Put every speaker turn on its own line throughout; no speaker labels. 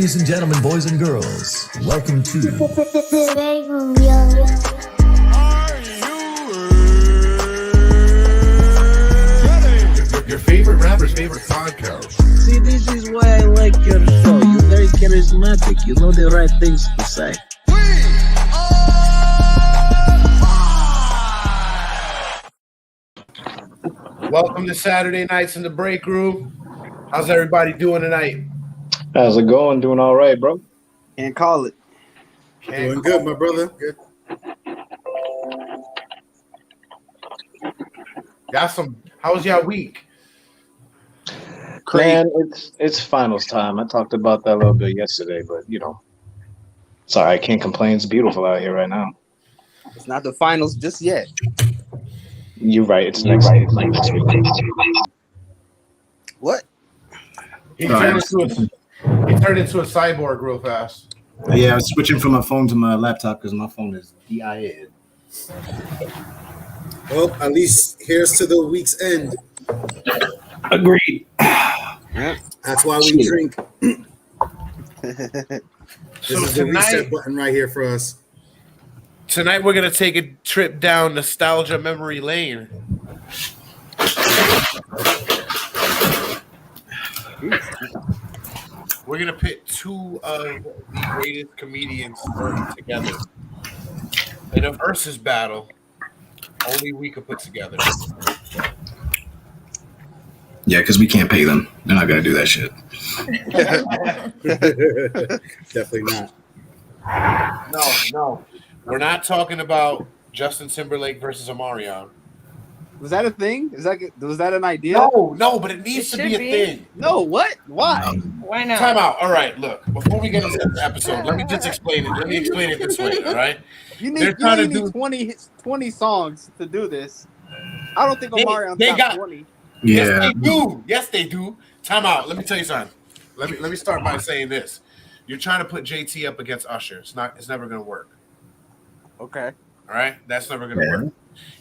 Ladies and gentlemen, boys and girls, welcome to
BreakRoom, yo.
Your favorite rapper's favorite podcast.
See, this is why I like your show. You're very charismatic. You know the right things to say.
Welcome to Saturday Nights in the Break Room. How's everybody doing tonight?
How's it going? Doing all right, bro.
Can't call it.
Doing good, my brother. Good.
How was your week?
Man, it's finals time. I talked about that a little bit yesterday, but sorry, I can't complain. It's beautiful out here right now.
It's not the finals just yet.
You're right. It's next week.
What?
He turned into a cyborg real fast.
Yeah, I was switching from my phone to my laptop because my phone is DIA. Well, at least here's to the week's end.
Agreed.
Yeah.
That's why we drink. This
So
is the reset button right here for us.
Tonight we're gonna take a trip down nostalgia memory lane. We're gonna pit two of the greatest comedians together in a versus battle. Only we could put together.
Yeah, because we can't pay them. They're not gonna do that shit. Definitely not.
No. We're not talking about Justin Timberlake versus Omarion.
Was that a thing? Was that an idea?
No, but it needs to be a thing.
No, what? Why?
Why not?
Time out. All right, look. Before we get into this episode, let me just explain it. Let me explain it this way, all right?
You need 20 songs to do this. I don't think Omarion's
they
got
got
20.
Yeah.
Yes, they do. Time out. Let me tell you something. Let me start by saying this. You're trying to put JT up against Usher. It's never gonna work.
Okay.
All right? That's never gonna work.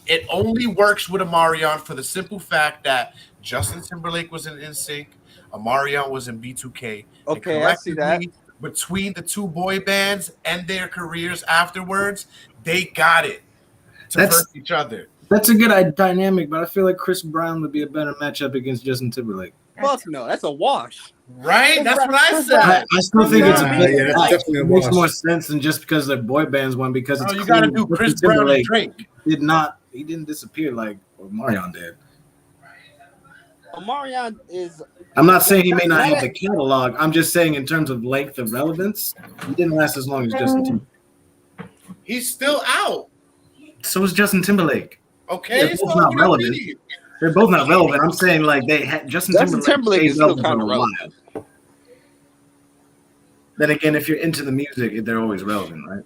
It only works with Omarion for the simple fact that Justin Timberlake was in NSYNC, Omarion was in B2K.
Okay, I see that.
Between the two boy bands and their careers afterwards, they got it to verse each other.
That's a good dynamic, but I feel like Chris Brown would be a better matchup against Justin Timberlake.
Fuck no, that's a wash.
Right? That's what I said.
I still think it's
definitely
it makes more sense than just because they're boy bands one because it's
you gotta do Chris Brown and Drake.
He didn't disappear like Omarion did.
Omarion is.
I'm not saying he may not have the catalog. I'm just saying in terms of length of relevance, he didn't last as long as Justin Timberlake.
He's still out.
So is Justin Timberlake.
Okay,
They're both not relevant. They're both not relevant. I'm saying like Justin Timberlake
is still kind of relevant.
Then again, if you're into the music, they're always relevant, right?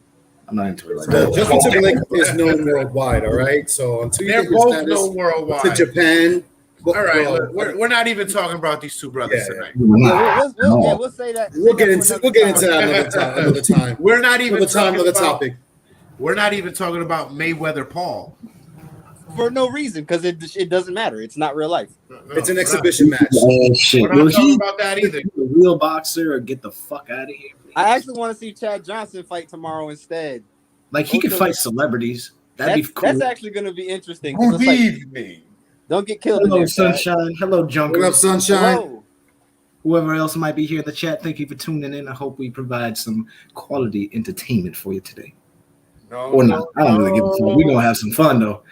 I'm not into it like that.
Justin Timberlake is known worldwide, all right? So until you
They're
get your
both
status
known worldwide.
to Japan.
All right, look, we're not even talking about these two brothers tonight.
We'll say that.
We'll get into that another time.
We're not even talking
another
about
topic.
We're not even talking about Mayweather Paul.
For no reason, because it doesn't matter. It's not real life.
No,
It's an exhibition match.
Oh shit!
We're not talking about that either.
A real boxer or get the fuck out of here. Please.
I actually want to see Chad Johnson fight tomorrow instead.
Like he could fight celebrities. That'd be cool.
That's actually going to be interesting.
Believe me.
Don't get killed.
Hello,
in there,
Sunshine. Hello, Junker.
What up, Sunshine?
Hello.
Whoever else might be here in the chat, thank you for tuning in. I hope we provide some quality entertainment for you today.
No,
Or not. I don't really give a fuck. We're going to have some fun, though.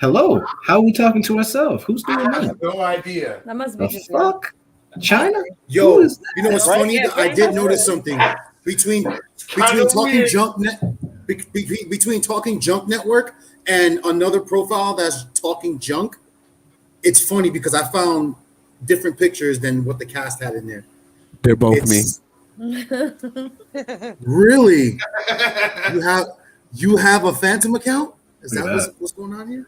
Hello. How are we talking to ourselves? Who's doing
I
that?
have no idea.
That must be
The
just
fuck? China?
Yo,
Who is that?
you know what's funny? I did notice something between Talking Junk Network and another profile that's Talking Junk. It's funny because I found different pictures than what the cast had in there.
They're both me.
Really? You have a Phantom account? Is that what's going on here?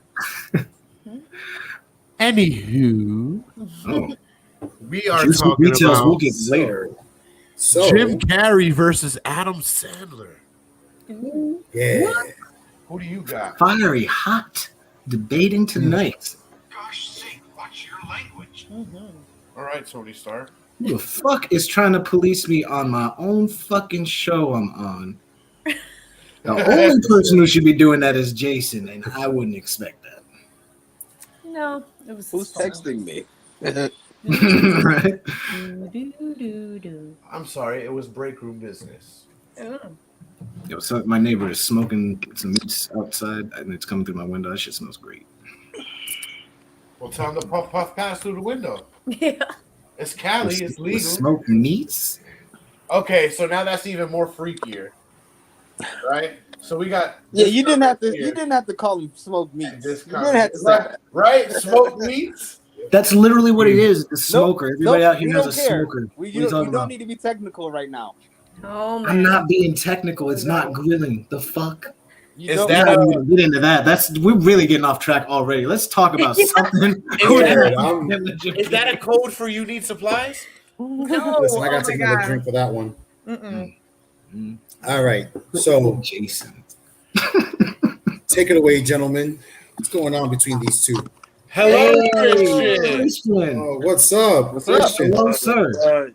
Anywho, we are
Juicy
talking
details
about
we'll get later.
So
Jim Carrey versus Adam Sandler.
yeah.
Who do you got?
Fiery hot debating tonight.
All right, Tony Stark.
Who the fuck is trying to police me on my own fucking show I'm on? The only person who should be doing that is Jason, and I wouldn't expect that.
No, it was.
Who's texting me?
Right?
I'm sorry, it was break room business.
Oh.
Yo, so my neighbor is smoking some meats outside, and it's coming through my window. That shit smells great.
Well, tell him to puff pass through the window.
Yeah.
It's Cali, it's legal.
Smoke meats?
Okay, so now that's even more freakier, right? So we got
You didn't have to call them smoked meats. You didn't have to say that.
Right? Smoked meats.
That's literally what it is. The smoker. Everybody out here knows a smoker.
You don't need to be technical right now.
Oh man.
I'm not being technical. It's not grilling. The fuck?
Is
We're
that
not even gonna get into that. We're really getting off track already. Let's talk about something.
Is that a code for you need supplies?
No.
Listen, I got to
oh
take
my
another
God.
drink for that one.
Mm-mm.
All right, so
Jason.
take it away, gentlemen. What's going on between these two?
Hello,
Hey,
Christian.
Christian.
Oh, what's up?
What's up?
Christian?
Hello, sir.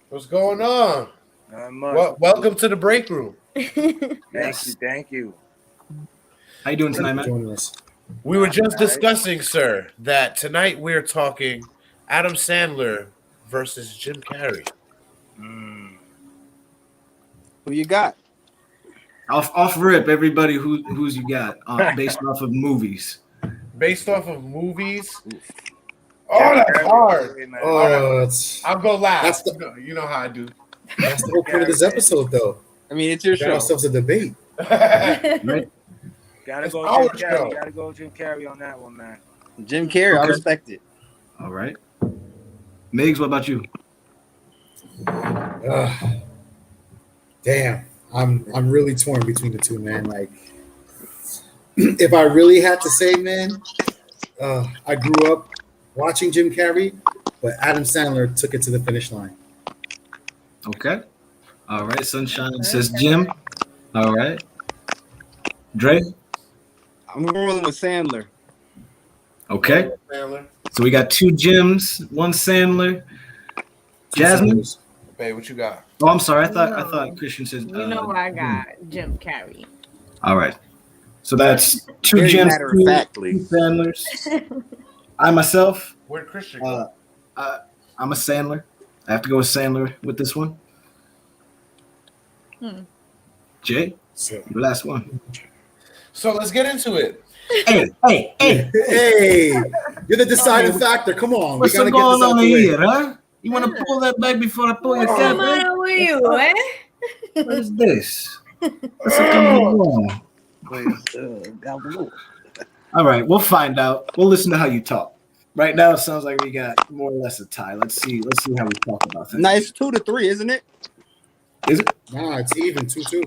What's going on?
Not much.
Well, welcome to the break room.
Thank you.
How you doing tonight, man?
Joining us.
We were just discussing, sir, that tonight we're talking Adam Sandler versus Jim Carrey.
Who you got?
Off rip, everybody. Who's you got? Based off of movies.
Based off of movies. Oh, that's hard.
Oh, that's
I'll go last.
That's
You know how I do.
the whole point of this episode, though.
I mean, it's your
We got
show.
ourselves a debate.
Right?
Gotta
It's
go
our
Jim
show.
Carrey. Gotta go Jim Carrey on that one, man.
Jim Carrey, I
Okay.
respect it.
All right. Migs, what about you?
Damn, I'm really torn between the two, man. Like, if I really had to say, man, I grew up watching Jim Carrey, but Adam Sandler took it to the finish line.
Okay. All right. Sunshine says Jim. All right. Dre.
I'm rolling with Sandler.
Okay.
Sandler.
So we got two Jims, one Sandler. Jasmine.
Babe, what you got?
Oh, I'm sorry. I thought Christian said.
You know I got Jim Carrey.
All right. So that's two
Very
Jims,
matter of
two
factly.
Sandlers. I myself,
Where'd Christian go?
I'm a Sandler. I have to go with Sandler with this one. Jay,
So,
the last one.
So let's get into it.
Hey.
hey, you're the deciding factor. Come on,
What's
we gotta
going
get this out
on
the way.
here, huh? You want to pull that back before I pull your
What's
cap?
the matter with you, eh?
What is this? What's coming on? All right, we'll find out. We'll listen to how you talk. Right now, it sounds like we got more or less a tie. Let's see how we talk about things.
Nice 2-3, isn't it?
Is it?
Nah, it's even 2-2.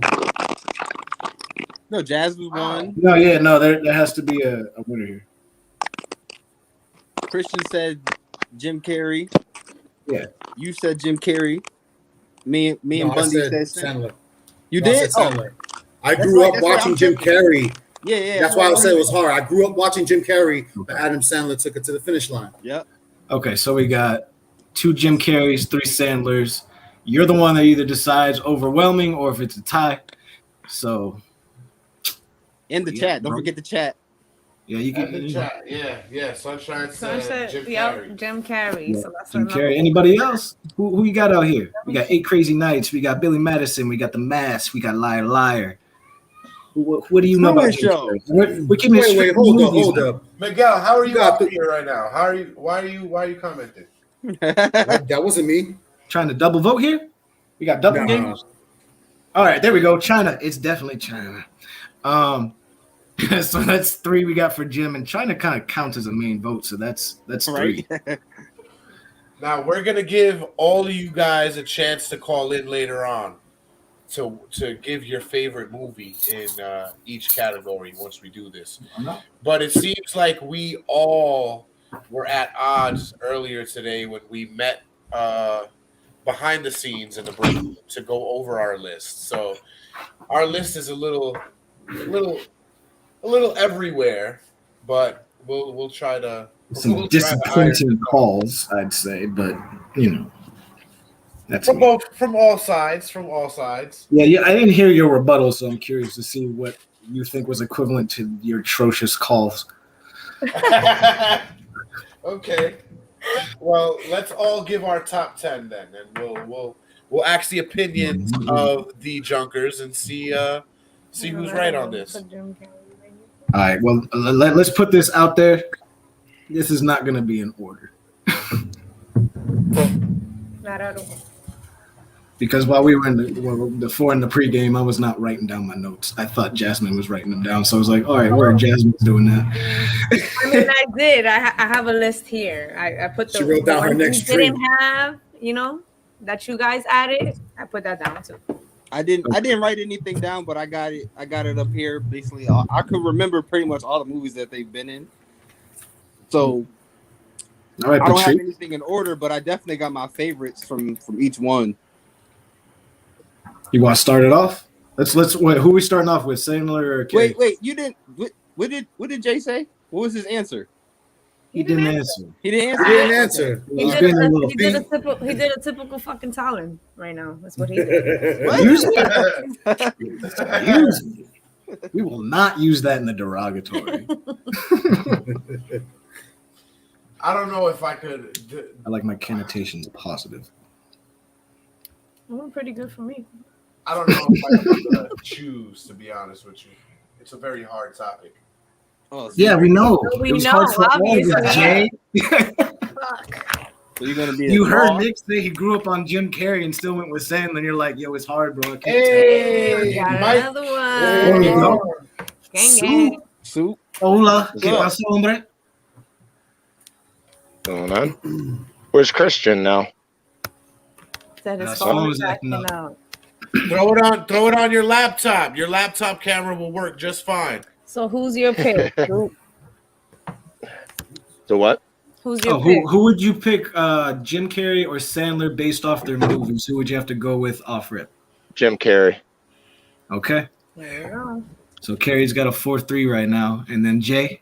No, Jazz was one.
No. There has to be a winner here.
Christian said Jim Carrey.
Yeah.
You said Jim Carrey. Me and
No, I
Bundy
said
said
Sandler.
You
No, I
did?
said
Oh,
Sandler. I grew up
that's what
watching
I'm
Jim
thinking.
Carrey.
yeah.
That's why I said it was hard. I grew up watching Jim Carrey, but Adam Sandler took it to the finish line.
Yep.
Okay, so we got two Jim Carreys, three Sandlers. You're the one that either decides overwhelming or if it's a tie. So
In the chat. Don't forget the chat.
yeah, you
At the
can.
chat. Yeah. Sunshine said
Sunset,
Jim
yep,
Carrey.
Jim Carrey.
Yeah,
So that's
Jim
another
Carrey. Anybody else? Who you got out here? We got 8 Crazy Nights. We got Billy Madison. We got The Mask. We got Liar Liar. What do you know about
Truman
Jim
Show.
Carrey? We're keeping it
Wait,
straight
hold
movies
up.
now.
Miguel, how are you
got
out
the-
here right now? Why are you commenting?
That wasn't me.
Trying to double vote here? We got double
Nah.
games. All right, there we go. China. It's definitely China. So that's 3 we got for Jim, and China kind of counts as a main vote. So that's 3.
Right?
Now we're gonna give all of you guys a chance to call in later on to give your favorite movie in each category once we do this. But it seems like we all were at odds earlier today when we met behind the scenes in the break room to go over our list. So our list is a little everywhere, but we'll try to
Some
we'll try to iron
disappointing
it out.
calls, I'd say, but you know. That's
from
me.
from all sides.
Yeah. I didn't hear your rebuttal, so I'm curious to see what you think was equivalent to your atrocious calls.
Okay. Well, let's all give our top 10 then, and we'll ask the opinions of the Junkers and see who's right on this.
All right. Well, let's put this out there. This is not going to be in order.
Not at all.
Because while we were in before in the pregame, I was not writing down my notes. I thought Jasmine was writing them down, so I was like, "All right, where Jasmine's doing that?"
I mean, I did. I have a list here. I put the
She wrote down her
ones
next
you didn't
dream.
have, that you guys added. I put that down too.
I didn't write anything down, but I got it up here. Basically, I could remember pretty much all the movies that they've been in. So
All right,
I don't have
Patrice.
anything in order, but I definitely got my favorites from each one.
You want to start it off? Let's wait. Who are we starting off with, Sandler or Carrey?
Wait, you didn't. What did Jay say? What was his answer?
He didn't answer.
He didn't answer.
He didn't answer.
He
He's
did,
being a
a,
little
he, did a typical fucking Talon right now. That's what he did.
Use me. We will not use that in the derogatory.
I don't know if I could.
I like my connotations positive.
Well, pretty good for me.
I don't know if I could choose, to be honest with you. It's a very hard topic.
Oh, so
Yeah, we know.
We
It was
know,
hard for all of us,
obviously.
Jay.
Fuck.
So you're gonna be.
You
a
heard
dog?
Nick say he grew up on Jim Carrey and still went with Sandler, and you're like, "Yo, it's hard, bro." I can't
Hey,
Got
Mike.
another
There
one.
you go.
Gang,
Soup.
gang.
Soup.
Hola, ¿qué
Yeah.
pasó, hombre?
Going on. Where's Christian now?
Said his
That's
phone
always
was acting
acting
out.
Throw it on your laptop. Your laptop camera will work just fine.
So who's your pick?
The what?
Who's your
Oh,
pick?
who would you pick, Jim Carrey or Sandler, based off their movies? Who would you have to go with off rip?
Jim Carrey.
Okay,
There you go.
so Carrey's got a 4-3 right now, and then Jay,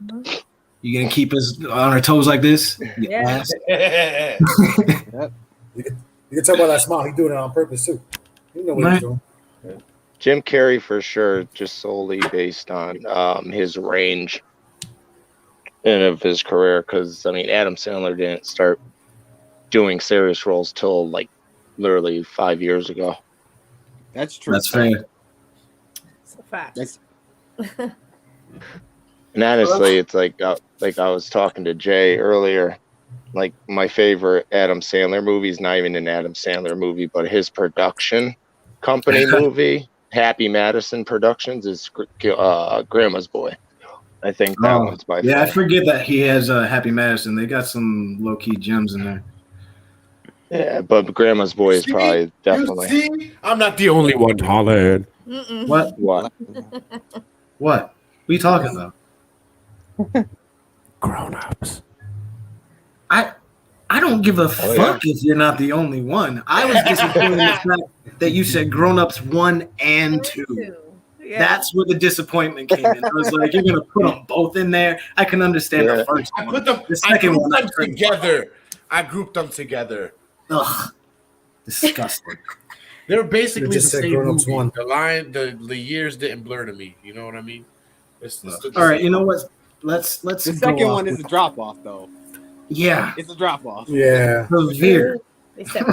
you gonna keep us on our toes like this? You
Yeah.
ass?
You can tell by that smile. He's doing it on purpose too. You know what
Right.
he's doing.
Jim Carrey for sure, just solely based on his range and of his career. Because I mean, Adam Sandler didn't start doing serious roles till like literally 5 years ago.
That's true.
That's fair.
It's a fact.
That's-
And honestly, it's like I was talking to Jay earlier. Like my favorite Adam Sandler movie is not even an Adam Sandler movie, but his production company movie, Happy Madison Productions, is Grandma's Boy. I think that one's by
Yeah, I
far.
forget that he has Happy Madison. They got some low key gems in there.
Yeah, but Grandma's Boy is probably definitely.
You see? I'm not the only one, Holland.
Mm-mm.
What?
What?
What are you talking about?
Grown-ups.
I don't give a fuck if you're not the only one. I was disappointed in the fact that you said Grown Ups 1 and 2.
Yeah.
That's where the disappointment came in. I was like, you're gonna put them both in there. I can understand the first
I
one.
put them.
The
I
second
grouped
one,
them together. I grouped them together.
ugh, disgusting.
They're basically
You just
the
said
same
Grown Ups
movie.
1.
The line, the years didn't blur to me. You know what I mean? It's the
All right, you know what? Let's
The
go
second
off
one is
with-
a drop off, though.
yeah,
It's a drop off.
Yeah,
severe.
They said,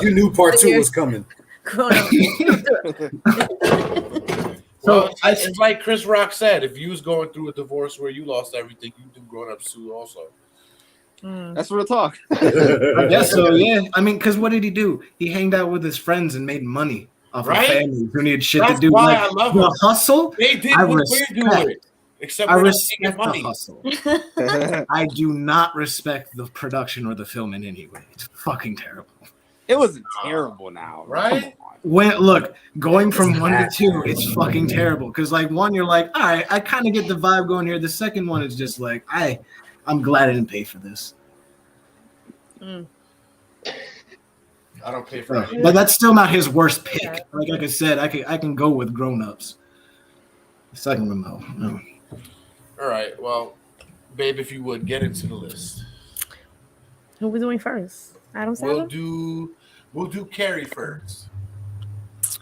you knew part 2 was coming.
grown up.
So it's like Chris Rock said: if you was going through a divorce where you lost everything, you do Grown Ups too, also.
That's real talk.
I guess so. Yeah, I mean, because what did he do? He hanged out with his friends and made money off
Right?
of families who needed shit
That's
to do.
why
Like,
I love
the
him.
hustle.
They did
I
what we're
respect.
doing, except
I
we're not
respect
making
the
money.
hustle. I do not respect the production or the film in any way. It's fucking terrible.
It wasn't terrible now.
Right?
Come on.
When look, going from 1 to 2, it's fucking terrible. Because like 1, you're like, all right, I kind of get the vibe going here. The second one is just like, I'm glad I didn't pay for this.
I don't pay for it.
But that's still not his worst pick. Like I said, I can go with Grown Ups. The second one though, no.
All right, well, babe, if you would get into the list,
Who we doing first? Adam Sandler?
We'll do Carrey first.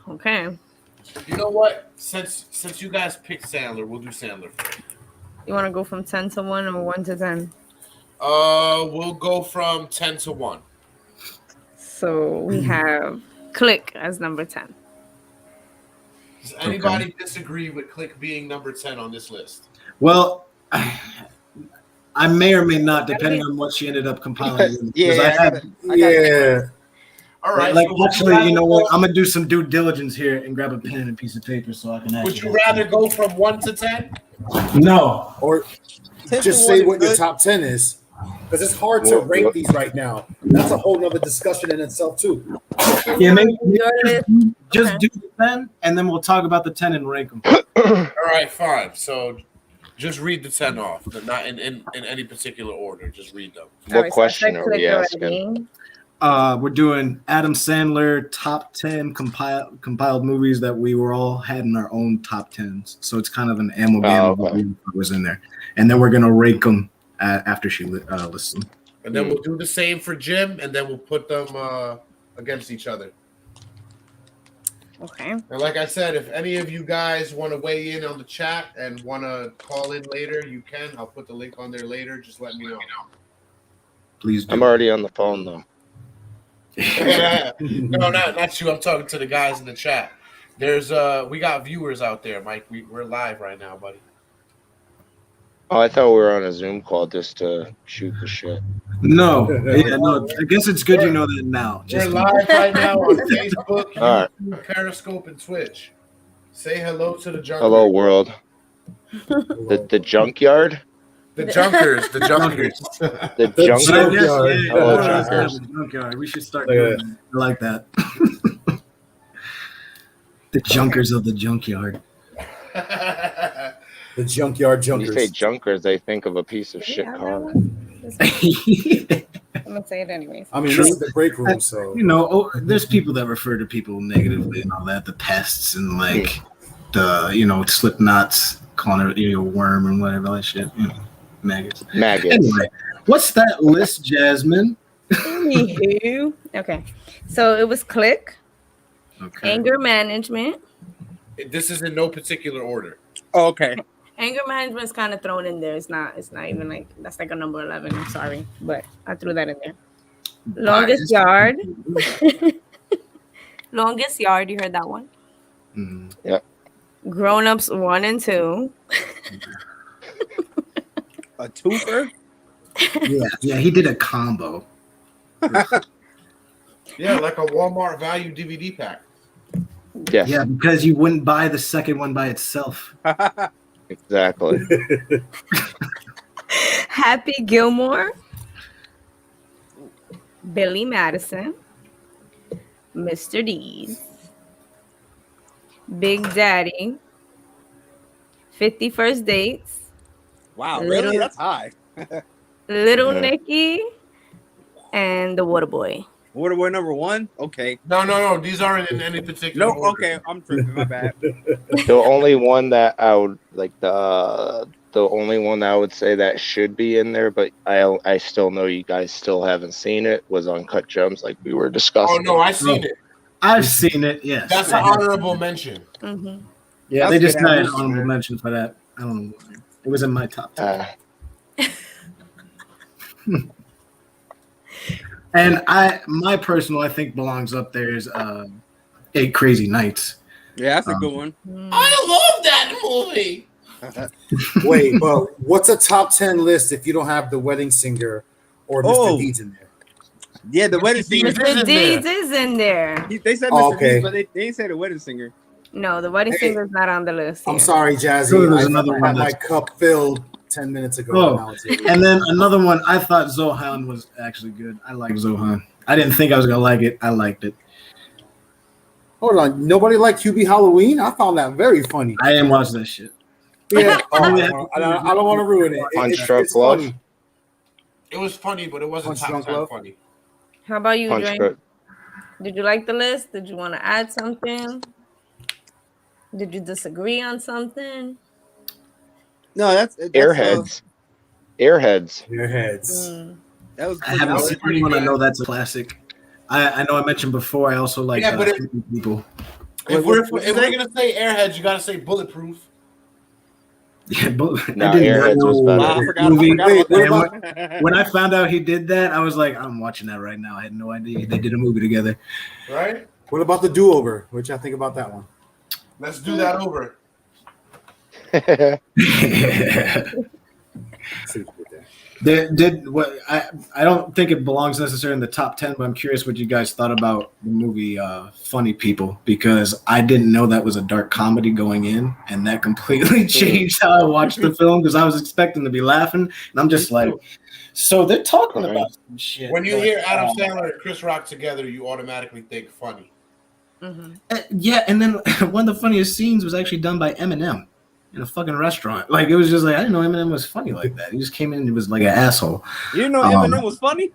Okay.
You know what? Since you guys picked Sandler, we'll do Sandler first.
You want to go from 10 to 1 or 1 to 10?
We'll go from 10 to 1.
So we have Click as number 10.
Does anybody disagree with Click being number 10 on this list?
Well, I may or may not, depending on what she ended up compiling.
Yeah.
All right.
Like,
so
actually, you know what? I'm gonna do some due diligence here and grab a pen and a piece of paper so I can.
Would you rather go from 1 to 10?
No,
or just say what your top 10 is, because it's hard to rank these right now. That's a whole nother discussion in itself too.
Yeah, maybe just do the 10, and then we'll talk about the 10 and rank them.
All right, fine. So just read the 10 off, but not in any particular order. Just read them.
What question are we asking?
We're doing Adam Sandler top 10 compiled movies that we were all had in our own top 10s. So it's kind of an amalgam of what was in there, and then we're gonna rank them after she lists them.
And then we'll do the same for Jim, and then we'll put them against each other.
Okay.
And like I said, if any of you guys want to weigh in on the chat and want to call in later, you can. I'll put the link on there later. Just let me know.
Please do.
I'm already on the phone though.
No, not you. I'm talking to the guys in the chat. There's we got viewers out there, Mike. We're live right now, buddy.
Oh, I thought we were on a Zoom call just to shoot the shit.
No, no. I guess it's good you know that now.
We're live right now on Facebook,
All
YouTube, Periscope, and Twitch. Say hello to the junkyard.
Hello, world. The junkyard.
The junkers. The junkers.
The junkyard.
Hello,
junkers.
Junkyard. We should start doing that. I like that. The junkers of the junkyard.
The junkyard junkers.
When you say junkers, they think of a piece of shit car.
I'm gonna say it anyways.
I mean, this is the break room, so
you know, there's people that refer to people negatively and all that, the pests and like the slip knots, calling it a worm and whatever that shit. Maggots. Anyway, what's that list, Jasmine?
Anywho. Okay, so it was Click, anger management.
This is in no particular order.
Oh, okay.
Anger management is kind of thrown in there. It's not even like that's like a number 11. I'm sorry, but I threw that in there. Longest Yard. Longest Yard. You heard that one?
Mm-hmm.
Yep.
Grown Ups 1 and 2.
A twofer?
Yeah, he did a combo.
Yeah, like a Walmart value DVD pack.
Yes.
Yeah, because you wouldn't buy the second one by itself.
Exactly.
Happy Gilmore. Billy Madison. Mr. Deeds. Big Daddy. 50 First Dates.
Wow, really? That's high.
Little Nicky. And The Waterboy.
Waterboy number 1? Okay.
No. These aren't in any particular order.
Okay. I'm tripping. My bad.
The only one that I would like the only one that I would say that should be in there, but I still know you guys still haven't seen it, was Uncut Gems, like we were discussing.
Oh no, I've seen it.
I've seen it. Yes,
That's an honorable mention.
Mm-hmm.
Yeah, they just got an honorable mention for that. I don't know. It was in my top 10. And my personal, I think, belongs up there is 8 Crazy Nights.
Yeah, that's a good one.
I love that movie.
Wait, but what's a top 10 list if you don't have The Wedding Singer or Mr. Deeds in there?
Yeah, The Wedding Singer.
Mr. Deeds is in there.
They said Mr. Deeds, but they didn't say The Wedding Singer.
No, The Wedding Singer is not on the list.
I'm sorry, Jazzy. I had my cup filled 10 minutes ago.
Oh, and then another one, I thought Zohan was actually good. I like Zohan. I didn't think I was going to like it. I liked it.
Hold on. Nobody liked QB Halloween? I found that very funny.
I didn't watch that shit.
Yeah. I don't want to ruin it.
Punch-Drunk Love?
It was funny, but it wasn't top 10 funny.
How about you, Dre?
Drunk.
Did you like the list? Did you want to add something? Did you disagree on something?
No, that's
Airheads. Airheads.
Airheads.
That was
I haven't seen one. I know that's a classic. I know I mentioned before. I also like
Yeah, but
people.
If we're gonna say Airheads, you gotta say Bulletproof.
Yeah, but
No,
I didn't
Airheads was
know
better.
I forgot
movie.
about
And
that.
when I found out he did that, I was like, I'm watching that right now. I had no idea they did a movie together.
Right?
What about the do-over? What y'all think about that one?
Let's do that over.
See what you did there.
Did what I don't think it belongs necessarily in the top 10, but I'm curious what you guys thought about the movie Funny People, because I didn't know that was a dark comedy going in, and that completely changed how I watched the film, because I was expecting to be laughing, and I'm just like, so they're talking about some shit.
When you hear Adam Sandler and Chris Rock together, you automatically think funny.
Yeah, and then one of the funniest scenes was actually done by Eminem in a fucking restaurant. Like, it was just like, I didn't know Eminem was funny like that. He just came in and was like an asshole.
You didn't know Eminem was funny?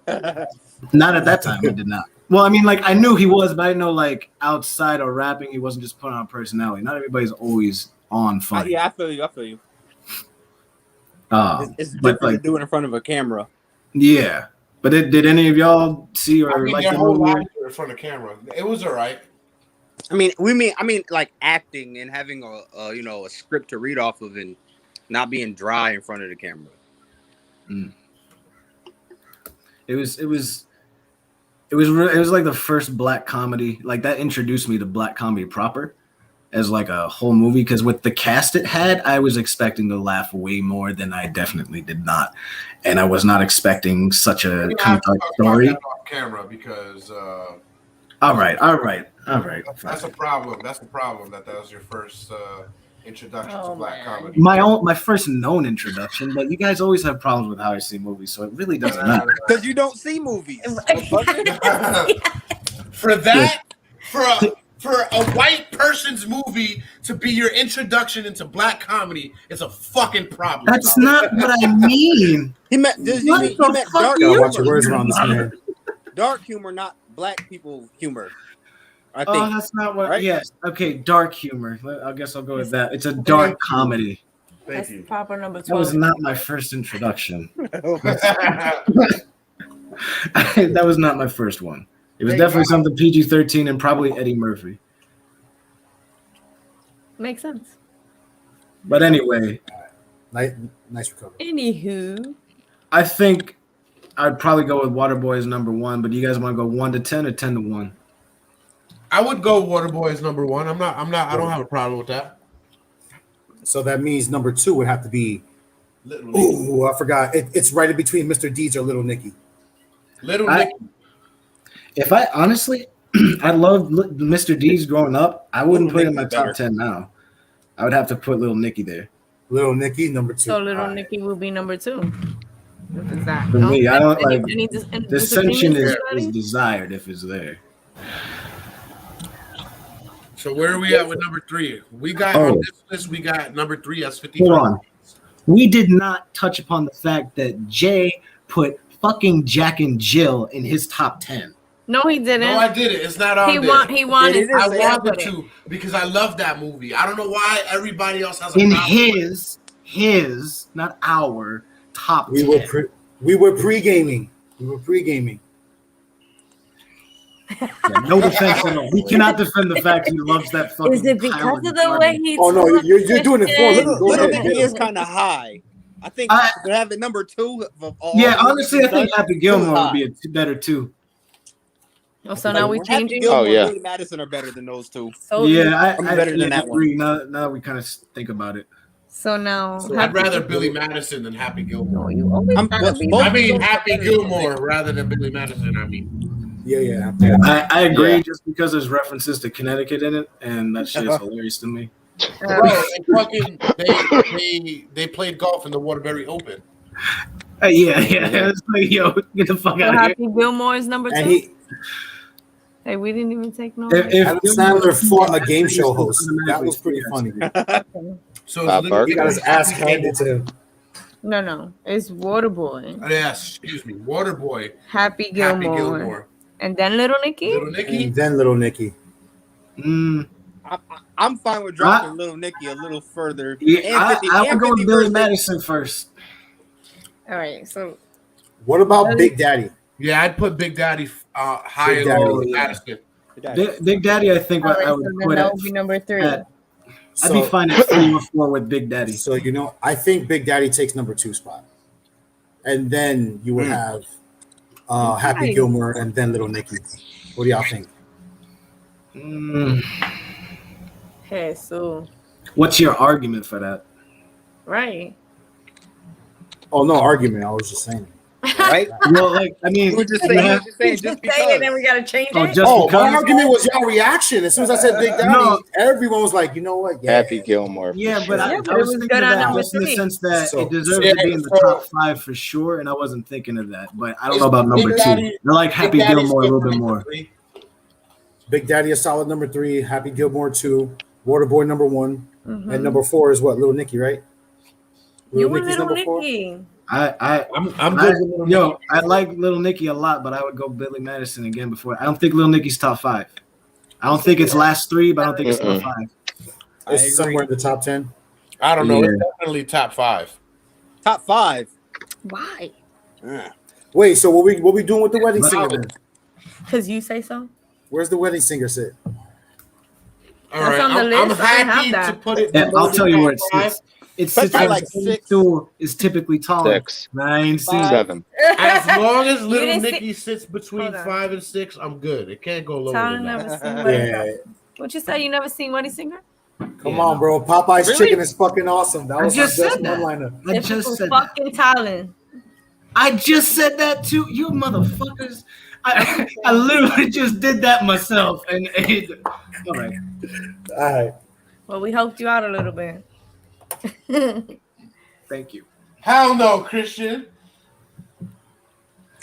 Not at that time, I did not. Well, I mean, like, I knew he was, but I didn't know, like, outside of rapping, he wasn't just putting on personality. Not everybody's always on funny.
Yeah, I feel you. It's
but
different
like,
to do it in front of a camera.
yeah. But did any of y'all see or
I mean,
like
their
the
whole
movie?
lives were in front of camera. It was all right.
I mean, like acting and having a script to read off of and not being dry in front of the camera.
It was like the first black comedy. Like, that introduced me to black comedy proper as like a whole movie, because with the cast it had, I was expecting to laugh way more than I definitely did not, and I was not expecting such a kind of dark story.
Off camera because.
All right.
That's a problem. That's the problem. That was your first introduction to black comedy.
My first known introduction, but you guys always have problems with how I see movies, so it really doesn't matter.
Because you don't see movies.
For a white person's movie to be your introduction into black comedy, it's a fucking problem.
That's not what I mean.
He meant dark
Gotta watch your words around this man.
Dark humor, not black people humor. I think.
Oh, that's not what.
Right?
Yes. Okay. Dark humor. I guess I'll go with that. It's a dark comedy.
That's proper number 12.
That was not my first introduction. That was not my first one. It was definitely something PG-13 and probably Eddie Murphy.
Makes sense.
But anyway,
nice recovery.
Anywho,
I think I'd probably go with Waterboy as number 1. But do you guys want to go 1 to 10 or 10 to 1?
I would go Waterboy as number 1. I don't have a problem with that.
So that means number 2 would have to be.
Little Nicky.
Oh, I forgot. It's right in between Mr. Deeds or Little Nicky.
Little Nicky.
If I honestly, I loved Mr. D's growing up. I wouldn't put him in my top 10 now. I would have to put Little Nicky there.
Little Nicky, number 2.
so Little Nicky will be number 2. What is that?
For me, I don't like
any
dissension is desired if it's there.
So where are we at with number 3? We got on this list. We got number 3 as 50.
Hold on. We did not touch upon the fact that Jay put fucking Jack and Jill in his top 10.
No, he didn't.
No, I did it. It's not on there.
He wanted.
I wanted to because I love that movie. I don't know why everybody else has a
in
problem.
his, not our top 10.
We were pre-gaming.
Yeah, no defense at all. We cannot defend the fact he loves that fucking.
Is it because of the way he?
Oh no, you're doing it for me. Go
Little
ahead.
Nicky is kind of high. I think to have it number 2 of all.
Yeah, honestly, I think Happy Gilmore would
high.
be better too.
Oh, so now we changing.
Gilmore
yeah.
and Billy Madison are better than those two.
So
Yeah,
I'm
I
better than that
agree. Now we kind of think about it.
So now,
I'd rather Billy Madison than Happy Gilmore.
You always gotta be.
I mean Happy Gilmore rather than Billy Madison. I mean.
Yeah.
I agree,
Yeah.
just because there's references to Connecticut in it, and that shit is hilarious to me.
Bro, they played golf in the Waterbury Open.
Yeah. It's like, yo, get the fuck
So
out of here.
Happy Gilmore is number 2.
And
Hey, we didn't even take no.
If
Adam Sandler fought a game show host. That was pretty funny.
So
Barker?
He got his ass handed to him.
No, it's Waterboy,
Yes, excuse me, Waterboy,
Happy
Happy
Gilmore,
Gilmore,
and then Little Nicky.
Little Nicky.
And then Little Nicky.
I'm fine with dropping Little Nicky a little further.
Yeah, I would go with Billy Madison first.
All right, so
What about Big Daddy?
Yeah, I'd put Big Daddy higher
Big
than
Daddy,
Billy
yeah.
Madison.
Big Daddy, I think
All right,
I
so
would
then
put
that
it.
would be number 3.
I'd be fine at 3 or 4 with Big Daddy.
So I think Big Daddy takes number 2 spot, and then you would have Happy
Nice.
Gilmore, and then Little Nicky. What do y'all think?
Hey, so
What's your argument for that?
right.
Oh, no argument. I was just saying.
Right?
Well, like, I mean,
You were just
you
saying,
have-
just saying,
Just
just
say it, then
because.
we gotta change
Oh,
it.
just
Oh,
because.
my argument was y'all reaction. As soon as I said Big Daddy,
No.
everyone was like, you know what? Yeah.
Happy Gilmore. for
Yeah, but
sure.
Yeah, but
I
it
was
was
thinking
good
of
on
that
number
just in the
3.
sense that
So-
it deserves
Yeah,
to be in the
so-
top 5 for sure, and I wasn't thinking of that. But I don't
Is
know about number
Big
2.
Daddy-
I like Happy
Big Daddy's
Gilmore a little bit
number
more.
3.
Big Daddy a solid number 3. Happy Gilmore 2. Waterboy number 1. And number 4 is what? Little Nicky, right?
You were
Nicky's
Little
number 4?
Nicky.
I'm good with Little Nicky.
I like Little Nicky a lot, but I would go Billy Madison again before. I don't think Little Nicky's top 5. I don't think it's last 3, but I don't think it's top 5.
It's somewhere in the top 10.
I don't know.
Yeah.
It's definitely top 5.
Top 5.
Why?
Wait, so what we doing with the wedding singer then?
Because you say so.
Where's the wedding singer sit?
All
That's
right,
on the
I'm
list. I don't
happy
have
to
that.
put it.
Yeah,
below
I'll tell you
the
where it
top 5.
sits. It sits
That's
at
like
6.
6.
Is typically taller.
6.
9, 6.
7.
As long as Little
didn't
Nicky sits between
Hold on.
5 and 6, I'm good. It can't go lower
Tyler
than
never
that.
seen Wedding
Yeah.
Singer. What you say? You never seen Wedding Singer?
Come on, bro. Popeye's
Really?
chicken is fucking awesome. That
I
was
just
my best
said that.
one-liner.
I
This
just
was
said that.
fucking Tyler.
I just said that too. You motherfuckers. I literally just did that myself. All right.
All right.
Well, we helped you out a little bit.
Thank you.
Hell no, Christian.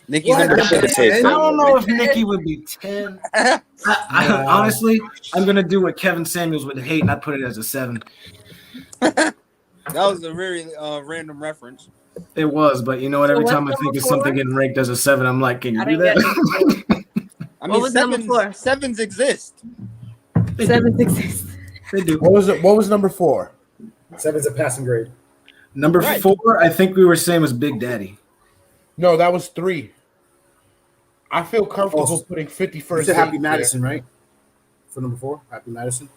Nicky's
What?
number
I should
10.
say
I don't know if
7.
Nikki would be 10. Honestly, I'm gonna do what Kevin Samuels would hate, and I'd put it as a 7.
That was a very random reference.
It was, but you know what? Every
So
time I
what's
think of
number
something
4?
getting ranked as a 7, I'm like, can you
I
do
didn't
that?
I
What
mean,
was number 4?
sevens exist.
They do.
7 exists.
They do.
What was it? What was number 4?
7's a passing grade.
Number
Right.
4, I think we were saying was Big Daddy.
No, that was 3. I feel comfortable
Oh,
putting
You
51st.
said Happy
Date
Madison, right? For number 4, Happy Madison.
there.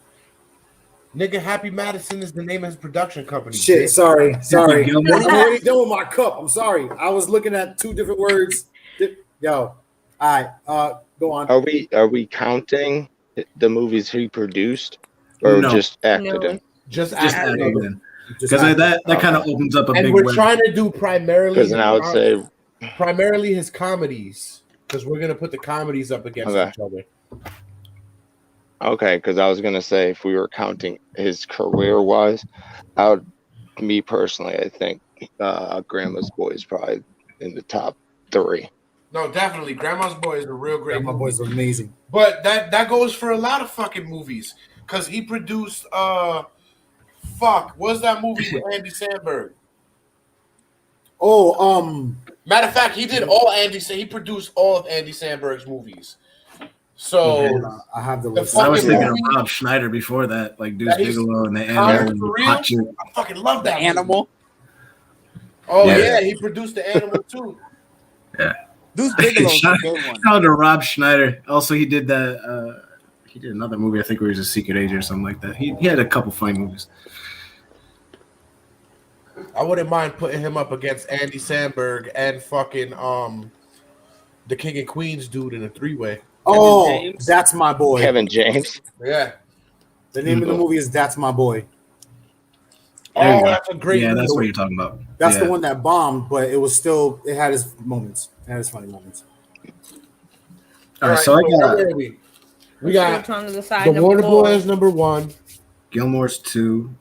Nigga, Happy Madison is the name of his production company.
Shit,
bitch.
sorry.
Gilmore.
I'm already done with my cup. I'm sorry. I was looking at 2 different words. Yo, all right. Go on.
Are we counting the movies he produced or
No.
just acted
No.
in?
Just
Just
act-
adding in.
Just
Because that kind of opens up a
and
big
we're
web.
trying to do primarily.
Because then I would say
primarily his comedies, because we're gonna put the comedies up against
Okay.
each other.
okay, because I was gonna say if we were counting his career wise, me personally, I think Grandma's Boy is probably in the top 3.
No, definitely, Grandma's Boy is a real great
My
movie.
boy's amazing.
But that goes for a lot of fucking movies, because he produced what's that movie with Andy Samberg?
Oh,
Matter of fact, he did all he produced all of Andy Samberg's movies. So
I have the
The
list.
I was
fucking
thinking of
movie-
Rob Schneider before that, like Deuce
That he's-
Bigelow and the
Connor
Animal and
for real?
Hot Chick.
I fucking love that movie.
Animal.
Oh
Yeah.
yeah, he produced the Animal too.
Deuce Bigelow's a good one.
Shout out to Rob Schneider. Also, he did that. He did another movie. I think where he was a secret agent or something like that. He had a couple funny movies.
I wouldn't mind putting him up against Andy Samberg and fucking the King and Queens dude in a 3-way.
Oh,
James.
That's My Boy.
Kevin James.
Yeah.
The name of the movie is That's My Boy.
There you
Oh,
go.
that's a great
Yeah,
movie.
that's what you're talking about.
That's
Yeah.
the one that bombed, but it was still, it had its moments. It had its funny moments.
All right, so I got
where are we? We
We're
got
trying to decide
the
number
Water
4.
Boys number 1,
Gilmore's 2,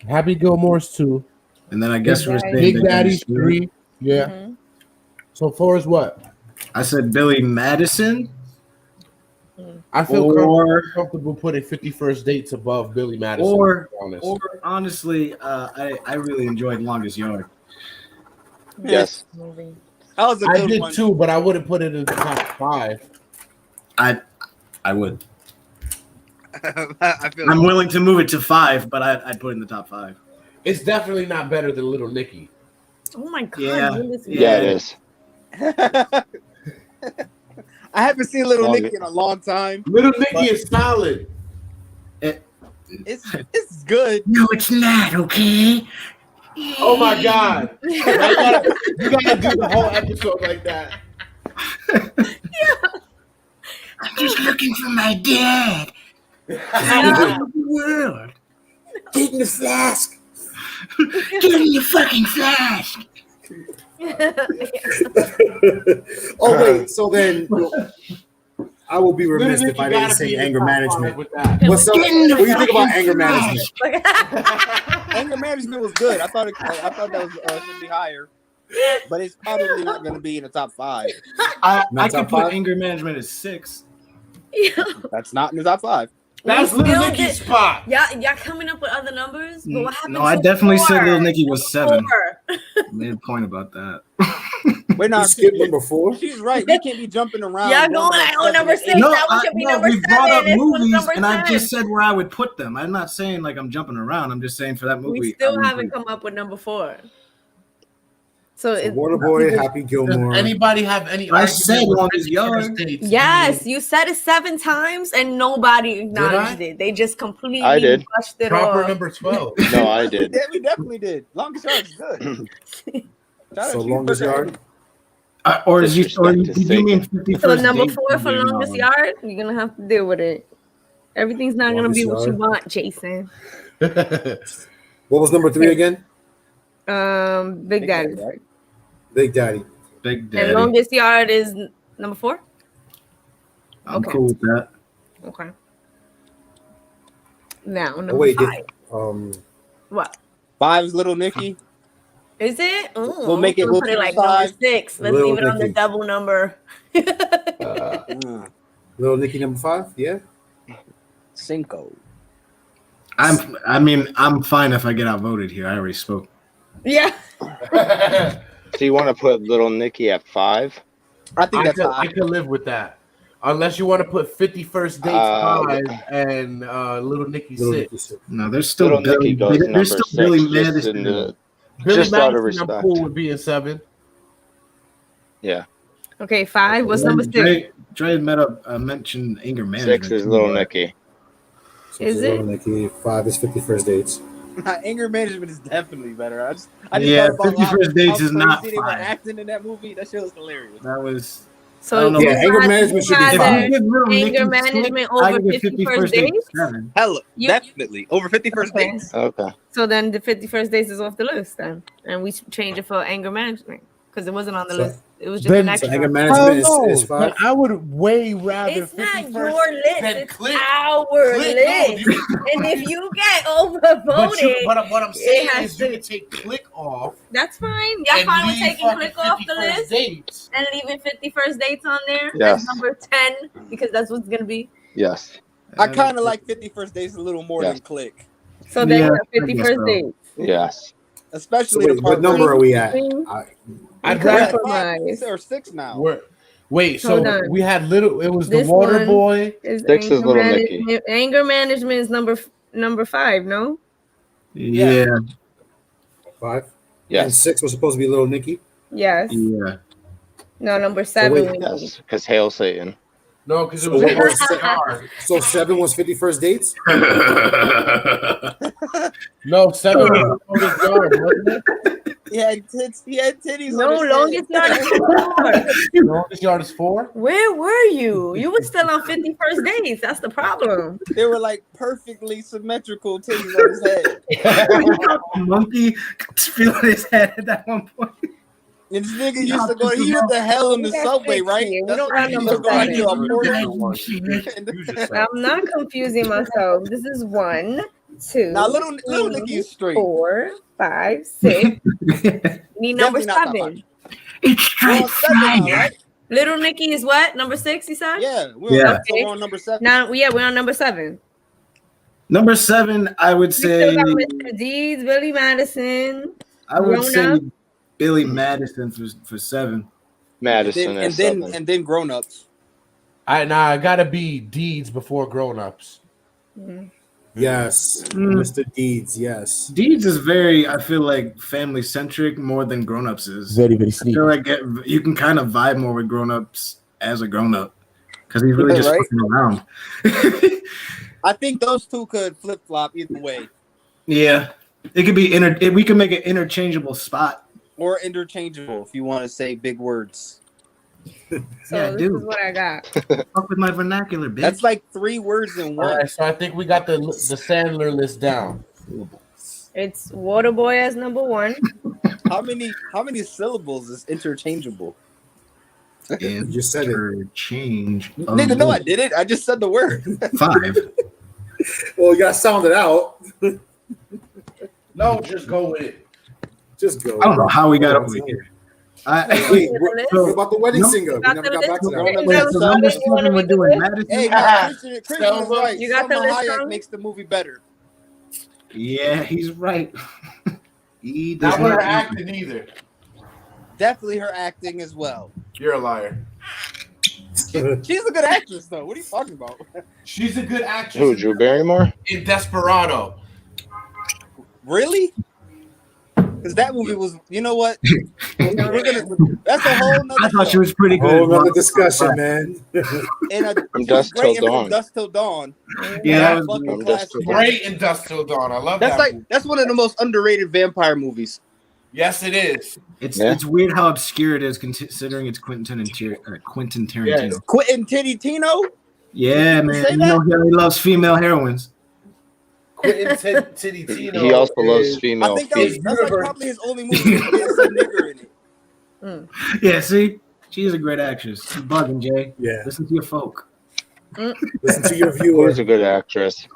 Happy Gilmore's 2,
and then I guess we're saying
Big Daddy's
Daddy's
3. Yeah.
Mhm.
So 4 is what?
I said Billy Madison.
I feel
Or-
comfortable putting 51st Dates above Billy Madison.
Or,
to be honest.
or honestly, I really enjoyed Longest Yard.
Yes.
Movie.
That was a
I
good
did
one.
too, but I wouldn't put it in the top 5.
I would.
I feel
I'm willing to move it to 5, but I'd put it in the top 5.
It's definitely not better than Little Nicky.
Oh my god.
Yeah.
Willis
Yeah,
Yeah.
it is.
I haven't seen Little
Long-
Nicky in a long time.
Little Nicky is solid.
It's good.
No, it's not, okay?
Oh my god! You gotta do the whole episode like that.
I'm just looking for my dad. The world.
Get in the flask.
Get in your fucking flask.
Oh wait, so then I will be remiss
Little
if I
Nicky
didn't
gotta
say
be in the
anger
top
management.
five with that.
What's up? What do you think about anger management?
Anger management was good. I thought that was should be higher, but it's probably not going to be in the top 5.
I
Not
could
top
put
five?
anger management at 6.
That's not in the top 5.
That's
We
Little
still
Nicky's
did-
spot.
Y'all coming up with other numbers? But what happened
No, I
to
definitely said
4?
Little Nicky was 7.
4.
Made a point about that.
Wait, no,
You skipped number 4.
she's right. You can't be jumping around.
Y'all going like, oh, number 6.
No,
That one should be number
we
7.
brought up
This one's
movies,
number
and I
10.
just said where I would put them. I'm not saying like I'm jumping around. I'm just saying for that movie.
We
I
still
would
haven't
put-
come up with number 4. So it's
Waterboy, Happy Gilmore.
Does anybody have any
I
argument
said
with
Longest
51st
Yard.
Dates
yes,
being
you said it 7 times and nobody acknowledged
I?
it. They just completely
I did.
brushed it
proper
off.
number 12?
No, I did.
Yeah, we definitely did. Longest Yard is good. Shout
So
out to you
Longest
for that.
Yard.
Or is you? Or
Disrespect is
do you mean
taken.
51st
So number
Dates
4 for
would be
longest
wrong?
yard, you're gonna have to deal with it. Everything's not gonna be
Longest
what you
Yard.
want, Jason.
What was number 3 again?
Big Daddy.
Right?
Big Daddy.
Big Daddy.
And longest yard is number 4.
I'm
okay.
cool with that.
Okay. Now
Oh,
number
wait,
5. What
5 is Little Nicky.
is it? Ooh,
We'll make it-
we'll
we'll
put it
put
like
5.
number 6. Let's
Little
leave it on the
Nicky.
double number.
Little Nicky number 5. Yeah.
Cinco.
I'm fine if I get outvoted here. I already spoke.
Yeah.
So you want to put Little Nicky at 5?
I think that's
I
high.
could live with that. Unless you want to put 51st Dates 5 and Little Nicky
Little
6.
Nicky 6.
No, there's still
Little
Billy.
Nicky goes number
There's still
6.
Billy
just
Madison.
in the-
Billy
Just out of
Madison, I'm
respect.
cool with being 7.
Yeah.
Okay, 5. What's number 6?
Dre mentioned anger management.
6 is Little Nicky.
So
Is
Little
it?
Nicky. 5 is 51st Dates.
Anger management is definitely better. I just
Yeah,
thought about
51st Dates
how
is not
crazy they were
fine.
acting in that movie. That shit was hilarious.
That was.
So
I don't know.
you
Yeah, anger
rather-
management should be
you
If
fine.
rather
you give Little
anger
Nicky
management
6,
over
I give
51st Dates?
7.
Hella,
You-
definitely over 51st
Okay.
Dates.
Okay.
So then the 51st Days is off the list then. And we change it for anger management because it wasn't on the
So-
list. It was just
Then-
an
So
extra.
anger management is 5.
But I would way rather
It's not
51st
your list.
than
It's
Click.
our
Click, no,
list.
you-
And if you get
But
overvoted,
what I'm saying
has
is you
to-
can take Click off.
that's fine. Y'all
and
fine with
leave
taking
fucking
Click off the
51st
list
Dates.
and leaving 51st Dates on there?
Yes.
That's number 10 because that's what's going to be.
Yes.
I kind of like 51st Dates a little more
Yeah.
than Click,
So then
Yeah,
you
I
have
guess
51st
so.
Dates.
Yes.
So
especially
wait,
the part
what number are we at?
I'd
We're
rather.
at
Compromise.
5 or 6 now.
Wait, so
Hold on.
we had little. It was the
This
Water
one
Boy.
Is
6 is
anger
Little Nicky.
management- Anger management is number 5, no?
Yeah.
5. And
Yes.
6 was supposed to be Little Nicky.
Yes.
Yeah.
No, number 7.
wait,
we need.
Yes. Because Hail Satan.
No, because it
So
was
what was
Eric Carr.
So 7 was 51st Dates.
No, 7 was the longest yard, wasn't it?
He had tits. He had titties.
No,
on his
longest
head.
yard is 4.
The longest yard is 4.
Where were you? You were still on 51st Days. That's the problem.
They were like perfectly symmetrical titties on his head.
Monkey feeling his head at that one point.
And this nigga used to go. He went to hell in the
That's
subway,
fixed
right?
here. We
That's
don't
why
got
he
number
used to go like
seven.
to a portal.
I'm not confusing myself. This is 1, 2,
Now, little
3,
Nicky is straight.
4, 5, 6. Need number
Definitely not top
7.
It's
We're on 7 now, right?
Little Nicky is what? Number 6, you said?
Yeah,
Yeah.
we're on number 7.
Now, yeah, we're on number 7.
Number 7, I would
We
say.
still got Mr. Deeds, Billy Madison.
I would
Grown
say
Up.
Billy Madison for 7.
Madison is 7.
And then grown ups.
I gotta be Deeds before Grown Ups.
Yes, Mr. Deeds. Yes.
Deeds is very, I feel like, family centric more than Grown Ups is.
Very, very
I feel like you can kind of vibe more with Grown Ups as a grown up because he's really just
Right?
fucking around.
I think those two could flip flop either way,
Yeah, it could be we can make an interchangeable spot.
or interchangeable if you want to say big words.
So
Yeah,
this
dude.
is what I got.
Fuck with my vernacular, bitch.
That's like 3 words in
All
one.
right, so I think we got the Sandler list down.
It's Waterboy as number 1.
How many syllables is interchangeable?
You
just said it.
Change.
Nigga, no, I didn't. I just said the word.
5.
Well, you gotta sound it out.
No, just go with it.
Just go.
I don't know how we got over here.
Wait, what about the wedding singer? We
Got
never
the
got back to
list?
that.
Wait,
Is
so
that
number
something you wanna
7 we're
make it
doing
with?
Madison.
Hey, no, Christian was right.
You got the
Selma
list
Hayek
wrong?
makes the movie better.
Yeah, he's right. He
Not
does
with her
not.
acting either.
Definitely her acting as well.
You're a liar.
She's a good actress, though. What are you talking about?
She's a good actress.
Who, Drew Barrymore?
In Desperado.
Really? Because that movie was, you know what? That's a whole nother
I thought she
show.
was pretty good.
Whole nother discussion, man.
And
From
she's
Dusk
great
Till
in From
Dawn.
Dusk Till Dawn.
Yeah, that was
Fucking
From Dusk
classic.
Till Dawn.
Great in Dusk Till Dawn. I love
That's
that.
like
movie.
that's one of the most underrated vampire movies.
Yes, it is.
It's weird how obscure it is considering it's Quentin Tarantino.
Yes.
Quentin Tarantino.
Yeah,
You
man.
say
You
that?
know he loves female heroines.
Quentin Tarantino.
He also loves
is-
I
female
think that's
feet.
like probably his only movie where there's a nigger in it.
Yeah, see, she's a great actress. You're bugging, Jay.
Yeah.
Listen to your folk.
Listen to your viewer.
Who's a good actress?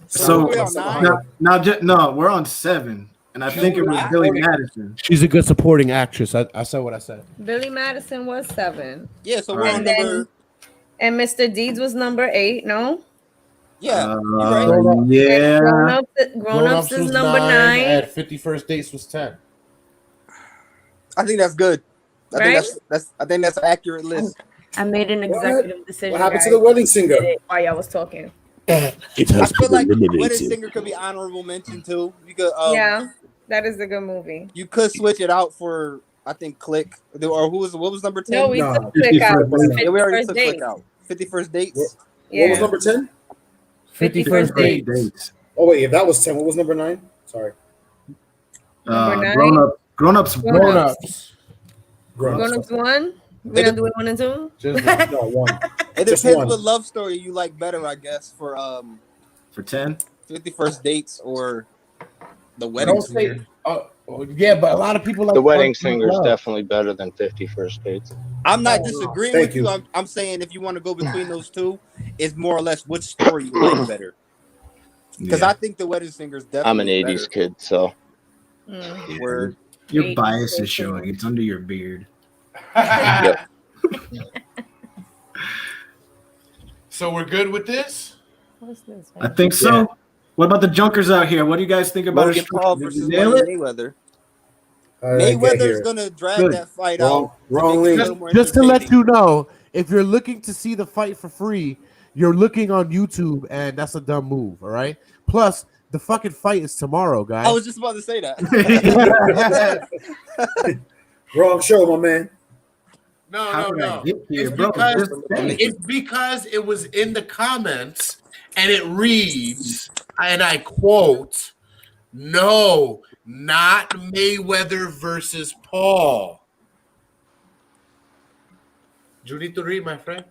So
we're on 9?
no, we're on 7, and I think it was Billy Madison.
She's a good supporting actress. I said what I said.
Billy Madison was 7.
Yeah, so we're
Right.
on number.
And Mr. Deeds was number 8, no?
Yeah, you're right.
Yeah.
Grown Ups is number 9.
And 51st Dates was 10.
I think that's good. I
Right?
think I think that's an accurate list.
I made an executive decision.
What happened to
guys.
the wedding singer?
While y'all was talking.
I feel like Wedding Singer could be honorable mention too. You could,
Yeah, that is a good movie.
you could switch it out for I think Click or what was number 10?
No, we
No,
took Click out.
51st
yeah, we already
51st
took
Dates.
Click out. 51st Dates.
What was
Yeah,
number 10?
51st Dates.
Oh, wait, if that was 10, what was number 9? Sorry.
Number 9.
Grown ups.
Grown Ups.
Grown
Grown Ups 1. We don't do it 1 and 2.
Just
No, 1.
It
Just
depends
one.
what love story you like better, I guess, for
10.
51st Dates or The Wedding
don't
Singer.
say. Yeah, but a lot of people like
The Wedding
Punch Drunk
Singer is
Love.
definitely better than 51st Dates.
I'm not disagreeing
Thank
with you.
you.
I'm saying if you want to go between those two, it's more or less which story you like better. Because I think The Wedding Singer is definitely
I'm an 80s kid, so
Word.
Your bias is showing. It's under your beard.
yeah.
So we're good with this?
What's this?
I think so. What about the junkers out here? What do you guys think about
Logan
it?
Paul
Did you
versus
nail it?
Mayweather.
I didn't get
Mayweather's
here.
gonna drag
Good.
that fight
Wrong-
out.
wrong
Make it a
link.
little more
Just to let
entertaining.
you know, if you're looking to see the fight for free, you're looking on YouTube, and that's a dumb move. All right. Plus, the fucking fight is tomorrow, guys.
I was just about to say that.
Wrong show, my man.
How did I get here,
It's
bro?
because,
Just-
it's because it was in the comments, and it reads, and I quote, "No, not Mayweather versus Paul." Do you need to read, my friend?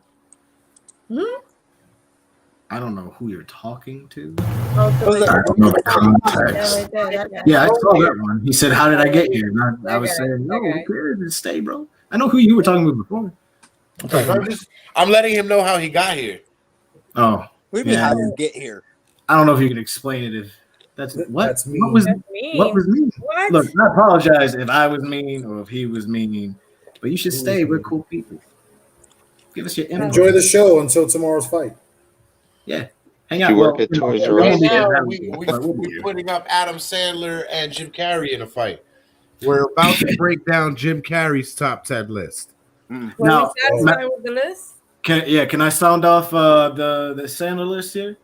I don't know who you're talking to.
Oh,
I don't know the context. Yeah, I saw that one. He said, "How did I get here?" And I was saying, "No, who cares? Just stay, bro." I know who you were talking with before.
I'm letting him know how he got here.
Oh,
What do you mean
yeah.
how you get here?
I don't know if you can explain it. If that's what?
That's me.
What was
mean.
what was mean?
What?
Look, I apologize if I was mean or if he was mean, but you should stay. We're cool people. Give us your input.
Enjoy the show until tomorrow's fight.
Yeah, hang out.
You work at Toys R Us?
Right now,
Randy,
we're putting up Adam Sandler and Jim Carrey in a fight. We're about to break down Jim Carrey's top 10 list.
Were
Now,
we satisfied with the list?
Can I sound off the Sandler list here?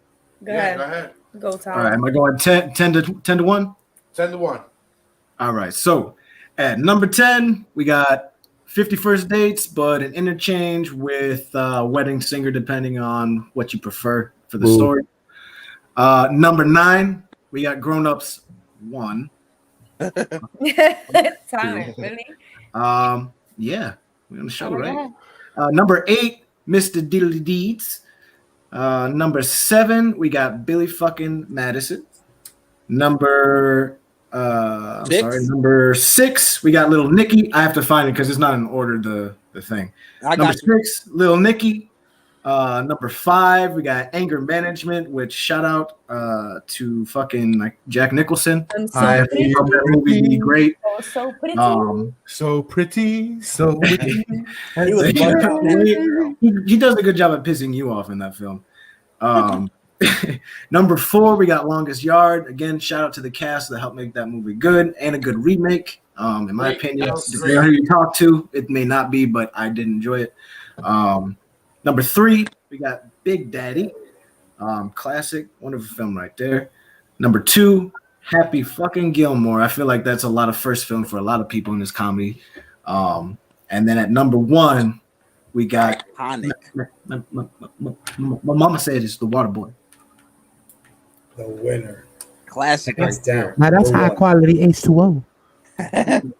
Go
Yeah,
ahead.
go ahead.
Go, Tom.
All right, am I going 10 to 1?
10 to 1.
All right, so at number 10, we got 50 First Dates, but an interchange with Wedding Singer, depending on what you prefer for the story. Number 9, we got Grown Ups 1.
Time, really?
Yeah, we're on the show, right? Number 8, Mr. Diddly Deeds. Number 7, we got Billy fucking Madison. Number 6, we got Little Nicky. I have to find it because it's not in order, the thing. Number 6, Little Nicky. Number 5, we got Anger Management, which shout out to fucking like Jack Nicholson. I think that movie be great.
So pretty.
So pretty. So pretty.
He does a good job at pissing you off in that film. Number 4, we got Longest Yard. Again, shout out to the cast that helped make that movie good and a good remake. In my opinion, depending on who you talk to, it may not be, but I did enjoy it. Number 3, we got Big Daddy. Classic, wonderful film right there. Number 2, Happy fucking Gilmore. I feel like that's a lot of first film for a lot of people in this comedy. And then at number 1, we got my mama said it's The Waterboy.
The winner.
Classic.
That's down.
Now that's high quality H2O.
The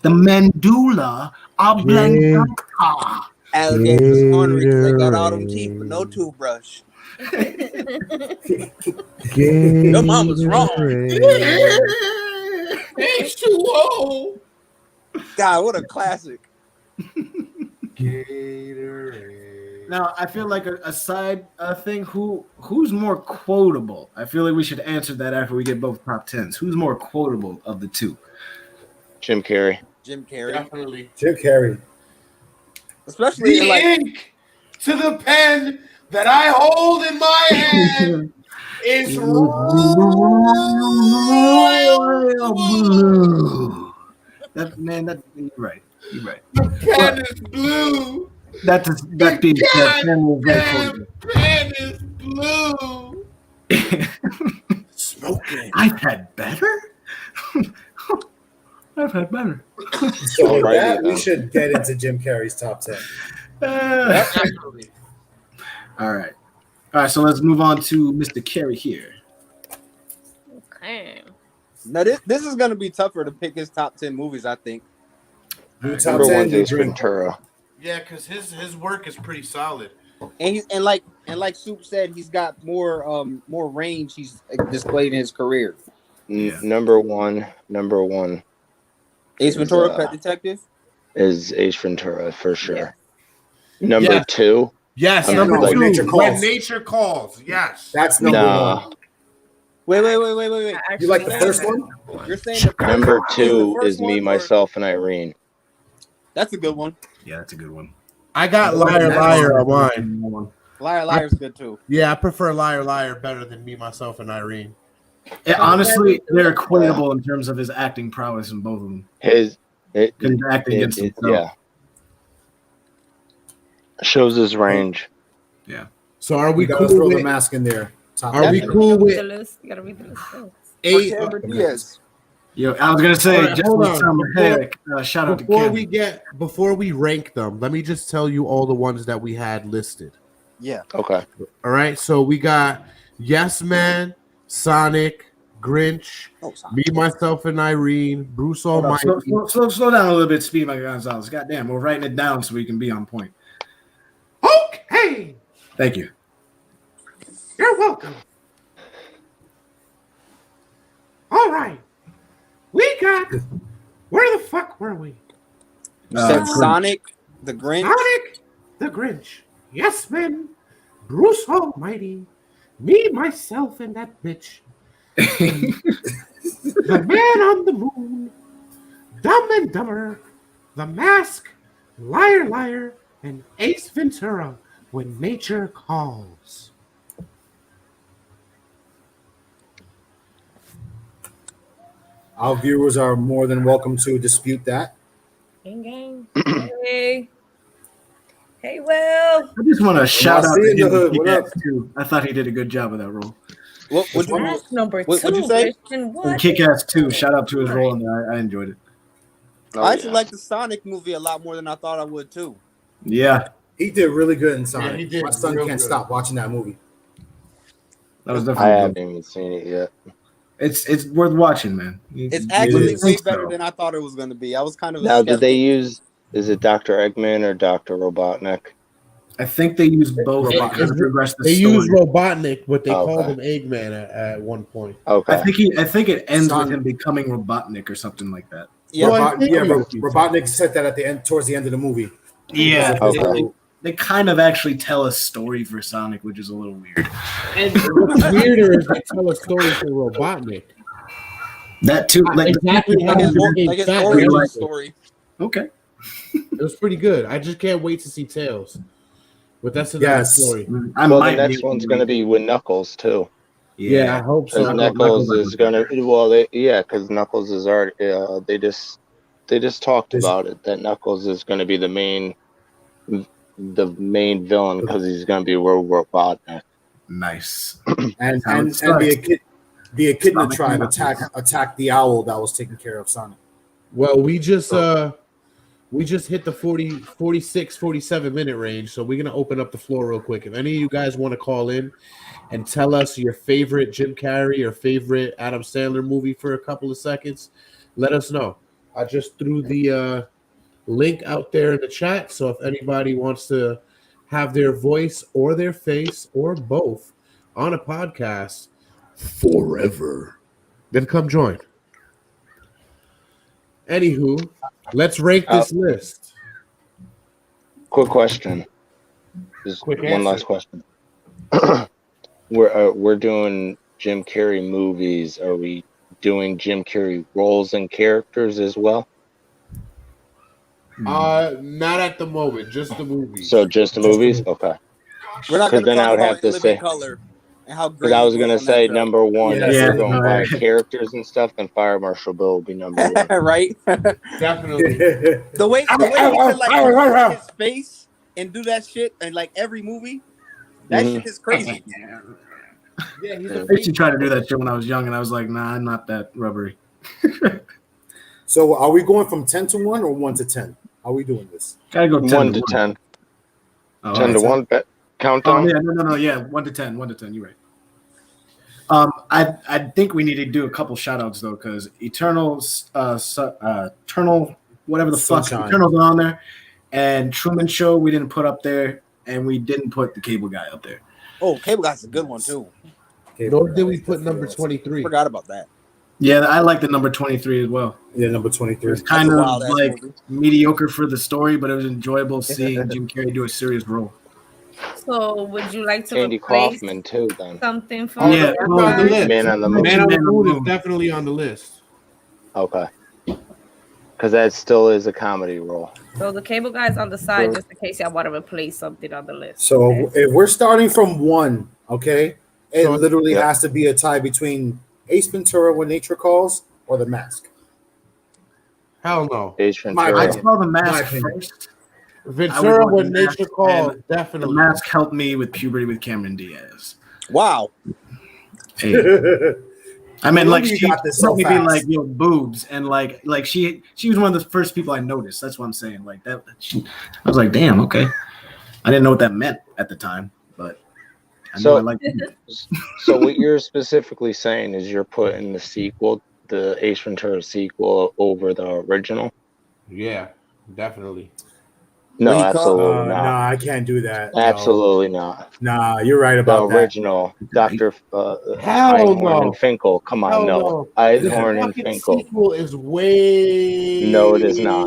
Mandula Oblongata.
Alligators ornery because they got all them teeth but no toothbrush. Your mama's wrong.
H2O.
God, what a classic.
Gatorade.
Now, I feel like a side thing. Who's more quotable? I feel like we should answer that after we get both top 10s. Who's more quotable of the two?
Jim Carrey.
Jim Carrey.
Definitely.
Jim Carrey.
Especially
The
like
ink to the pen that I hold in my hand is royal blue.
That you're right. You're right.
The pen is blue.
That being said, pen will very quotable.
Pen is blue.
smoking.
I've had better. I've had better.
So with that, we should get into Jim Carrey's top 10.
All right. So let's move on to Mr. Carrey here.
Okay.
Now this is gonna be tougher to pick his top 10 movies, I think.
Top
Number
10,
one's
you
Ace
drink.
Ventura.
Yeah, because his work is pretty solid.
And like Soup said, he's got more range he's displayed in his career.
Number one.
Ace Ventura, Pet Detective
is Ace Ventura for sure.
Yeah.
Number 2.
Yes,
I'm
number
like-
2.
Nature Calls.
When Nature Calls. Yes.
That's number
Nah.
1.
Wait.
You like the first one?
You're saying the first
Number
one
2
the
is
first
Me,
one, or-
Myself, and Irene.
That's a good one.
Yeah, that's a good one.
I got Liar Liar on mine.
Liar's good too.
Yeah, I prefer Liar Liar better than Me, Myself, and Irene.
Yeah, honestly, they're equatable in terms of his acting prowess in both of them.
His
Acting against himself.
yeah. Shows his range.
Yeah.
So are we
We gotta
cool
throw the
with
mask in there. Top
Are we
10.
cool
The
with
list. You gotta read the list. Oh.
8?
Cameron Diaz.
Yo, I was gonna say,
All right,
just
hold
with
on.
some heck, shout out to
Before we rank them, let me just tell you all the ones that we had listed.
Yeah.
Okay.
All right, so we got Yes Man, Sonic, Grinch, Me, Myself, and Irene, Bruce Almighty.
Slow down a little bit, Speed Mike Gonzalez. Goddamn, we're writing it down so we can be on point.
Okay,
Thank you.
you're welcome. All right, we got. Where the fuck were we?
You said
Grinch.
Sonic, the Grinch.
Sonic, the Grinch, Yes Man, Bruce Almighty, Me, Myself, and that bitch. The Man on the Moon, Dumb and Dumber, The Mask, Liar Liar, and Ace Ventura, When Nature Calls.
Our viewers are more than welcome to dispute that.
Gang. Hey. Hey, Will.
I just want to shout out
see
to
in the
him
hood. What up?
too. I thought he did a good job of that role.
What you
That's number 2.
What'd you say?
Christian,
And
what?
Kick-Ass 2, shout out to his role in there. I enjoyed it.
Oh,
I actually
yeah.
like the Sonic movie a lot more than I thought I would too.
Yeah,
He did really good in Sonic.
he did
My son
real
can't
good.
stop watching that movie.
that was
I
definitely
haven't
good.
even seen it yet.
It's worth watching, man.
It's actually way
think
better
so.
than I thought it was going to be. I was kind of a
Now, did they
skeptic.
use? Is it Dr. Eggman or Dr. Robotnik?
I think they use both to
It-
kind of progress the
They
story.
use Robotnik, but they
Oh,
called
okay.
him Eggman at one point.
Okay.
I think it ends
Son-
with him becoming Robotnik or something like that.
Yeah,
Well, I think it was-
Robotnik said that at the end, towards the end of the movie.
Yeah,
Okay.
they kind of actually tell a story for Sonic, which is a little weird.
And what's weirder is they tell a story for Robotnik.
That too, like
Exactly how
like his,
he became
like his
fat.
origin
like-
story.
Okay,
It was pretty good. I just can't wait to see Tails. But that's another
Yes.
story.
I
Well, the
might
next
be-
one's going to be with Knuckles too.
Yeah, I hope
Because
so.
Knuckles is going to. Well, because Knuckles is already. They just talked
This-
about it that Knuckles is going to be the main villain because he's going to be Robotnik.
Nice.
And
How it
and
starts.
the Echidna
Sonic
tribe
Knuckles.
attacked the owl that was taking care of Sonic.
Well, we just hit the 46, 47 minute range, so we're gonna open up the floor real quick. If any of you guys want to call in and tell us your favorite Jim Carrey or favorite Adam Sandler movie for a couple of seconds, let us know. I just threw the link out there in the chat, so if anybody wants to have their voice or their face or both on a podcast forever, then come join. Anywho, let's rank this list.
Quick question. Just
Quick
one
answer.
last question. We're doing Jim Carrey movies. Are we doing Jim Carrey roles and characters as well?
Not at the moment, just the movies.
So just the movies? Okay.
We're not
'Cause
going to
then I
talk
would
about
have to
In Living
say-
Color and how great.
Because I was
he
gonna
on that
say
show.
number one,
Yeah,
if
yeah,
we're going
no,
by
yeah.
characters and stuff, then Fire Marshal Bill will be number one.
right?
Definitely.
The way he can like his face and do that shit in like every movie, that
Mhm.
shit is crazy.
Yeah, he's
I used to try to do that shit when I was young, and I was like, nah, I'm not that rubbery.
So are we going from 10 to 1 or 1 to 10? How are we doing this?
Gotta go 10
1 to 10.
Oh,
10 to
alright.
1
Oh
countdown.
yeah, no, yeah, 1 to 10, 1 to 10. You're right. I think we need to do a couple shout outs though, because Eternal, whatever the fuck,
Sunshine.
Eternal's on there, and Truman Show we didn't put up there, and we didn't put the Cable Guy up there.
Oh, Cable Guy's a good one too.
Nor did we put number 23.
Forgot about that.
Yeah, I like the number 23 as well.
Yeah, number 23.
It's kind
That's a
of
wild-ass
like
movie.
mediocre for the story, but it was enjoyable seeing Jim Carrey do a serious role.
So would you like to
Andy
replace
Kaufman too. Then
something from
Yeah,
That's on the list.
Man on the Moon.
Man on the
Man on the
Moon is
Moon.
definitely on the list.
Okay. Because that still is a comedy role.
So the Cable Guy's on the side just in case y'all want to replace something on the list.
So if we're starting from 1, okay, it
So-
literally
Yeah.
has to be a tie between Ace Ventura When Nature Calls or The Mask.
Hell no.
Ace
My
Ventura.
I
opinion.
saw the
My
mask
opinion.
first.
Ventura
want
when
the Mask
nature calls,
and The
definitely.
mask helped me with puberty with Cameron Diaz.
Wow.
Hey. I mean, like
You
she
got this so
helped me be
fast.
like, yo, boobs, and like she was one of the first people I noticed. That's what I'm saying. Like that, I was like, damn, okay. I didn't know what that meant at the time, but I
So-
know I like boobs.
So what you're specifically saying is you're putting the sequel, the Ace Ventura sequel, over the original?
Yeah, definitely.
No,
When he
absolutely
No,
not.
I can't do that. No.
Absolutely not.
Nah, you're right
The
about that.
original, Dr.
Hell no.
and Finkel. Come on,
Hell
no.
no. The
Einhorn and
fucking
Finkel.
sequel is way
No, it is not.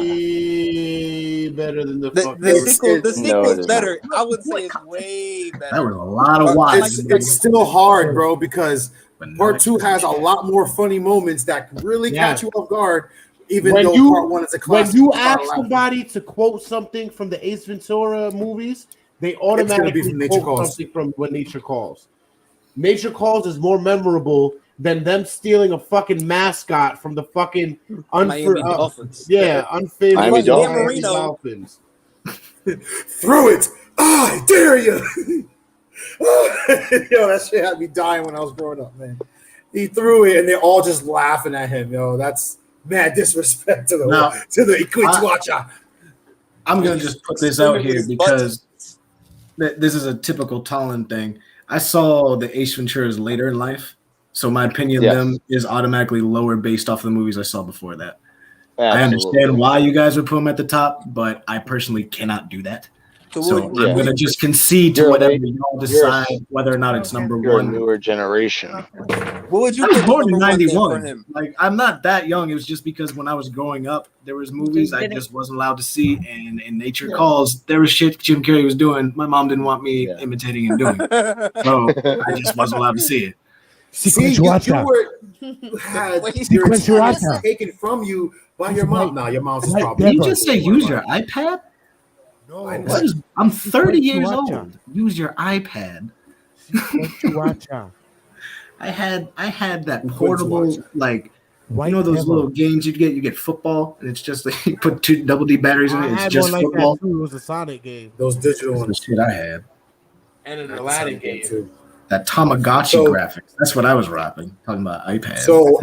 better than the
The
fucking.
sequel, the
No,
sequel's
it is
better. I would say it's way
That
better.
was a lot of watts.
It's still hard, bro, because
But no
part 2 has a lot more funny moments that really
Yeah.
catch you off guard, even
When
though
you-
part 1 is a
When
classic.
you
start
ask
laughing.
somebody to quote something from the Ace Ventura movies, they
be
automatically
from Nature
quote
Calls.
something from When Nature Calls. Nature Calls is more memorable than them stealing a fucking mascot from the fucking
Miami Dolphins.
unfavored
Miami
Miami
Dolphins.
Marino.
Dolphins.
Throw it! I dare you! Yo, that shit had me dying when I was growing up, man. He threw it and they're all just laughing at him, yo. That's mad disrespect to
Now,
the Equituacha.
I'm gonna just put this out here because this is a typical Tallinn thing. I saw the Ace Venturas later in life, so my opinion of them is automatically lower based off the movies I saw before that.
Absolutely.
I understand why you guys would put them at the top, but I personally cannot do that. So I'm gonna just concede to whatever y'all decide whether or not it's number
You're
one.
a newer generation.
What would you
I was
put
born in
number one then for
'91.
him?
Like I'm not that young. It was just because when I was growing up, there was movies I just wasn't allowed to see, and in Nature Calls, there was shit Jim Carrey was doing. My mom didn't want me imitating and doing, so I just wasn't allowed to see it.
See, you had your experience taken from you by your mom. Now your mom's probably.
Did you just say use your iPad?
No,
I'm 30 years old. Use your iPad. I had that portable, like, you know those little games you get? You get football, and it's just like you put 2 double D batteries in it. It's just football.
That too. It was a Sonic game.
Those digital ones.
Shit I had.
And an Aladdin game too.
That Tamagotchi graphics. That's what I was rapping. Talking about iPad.
So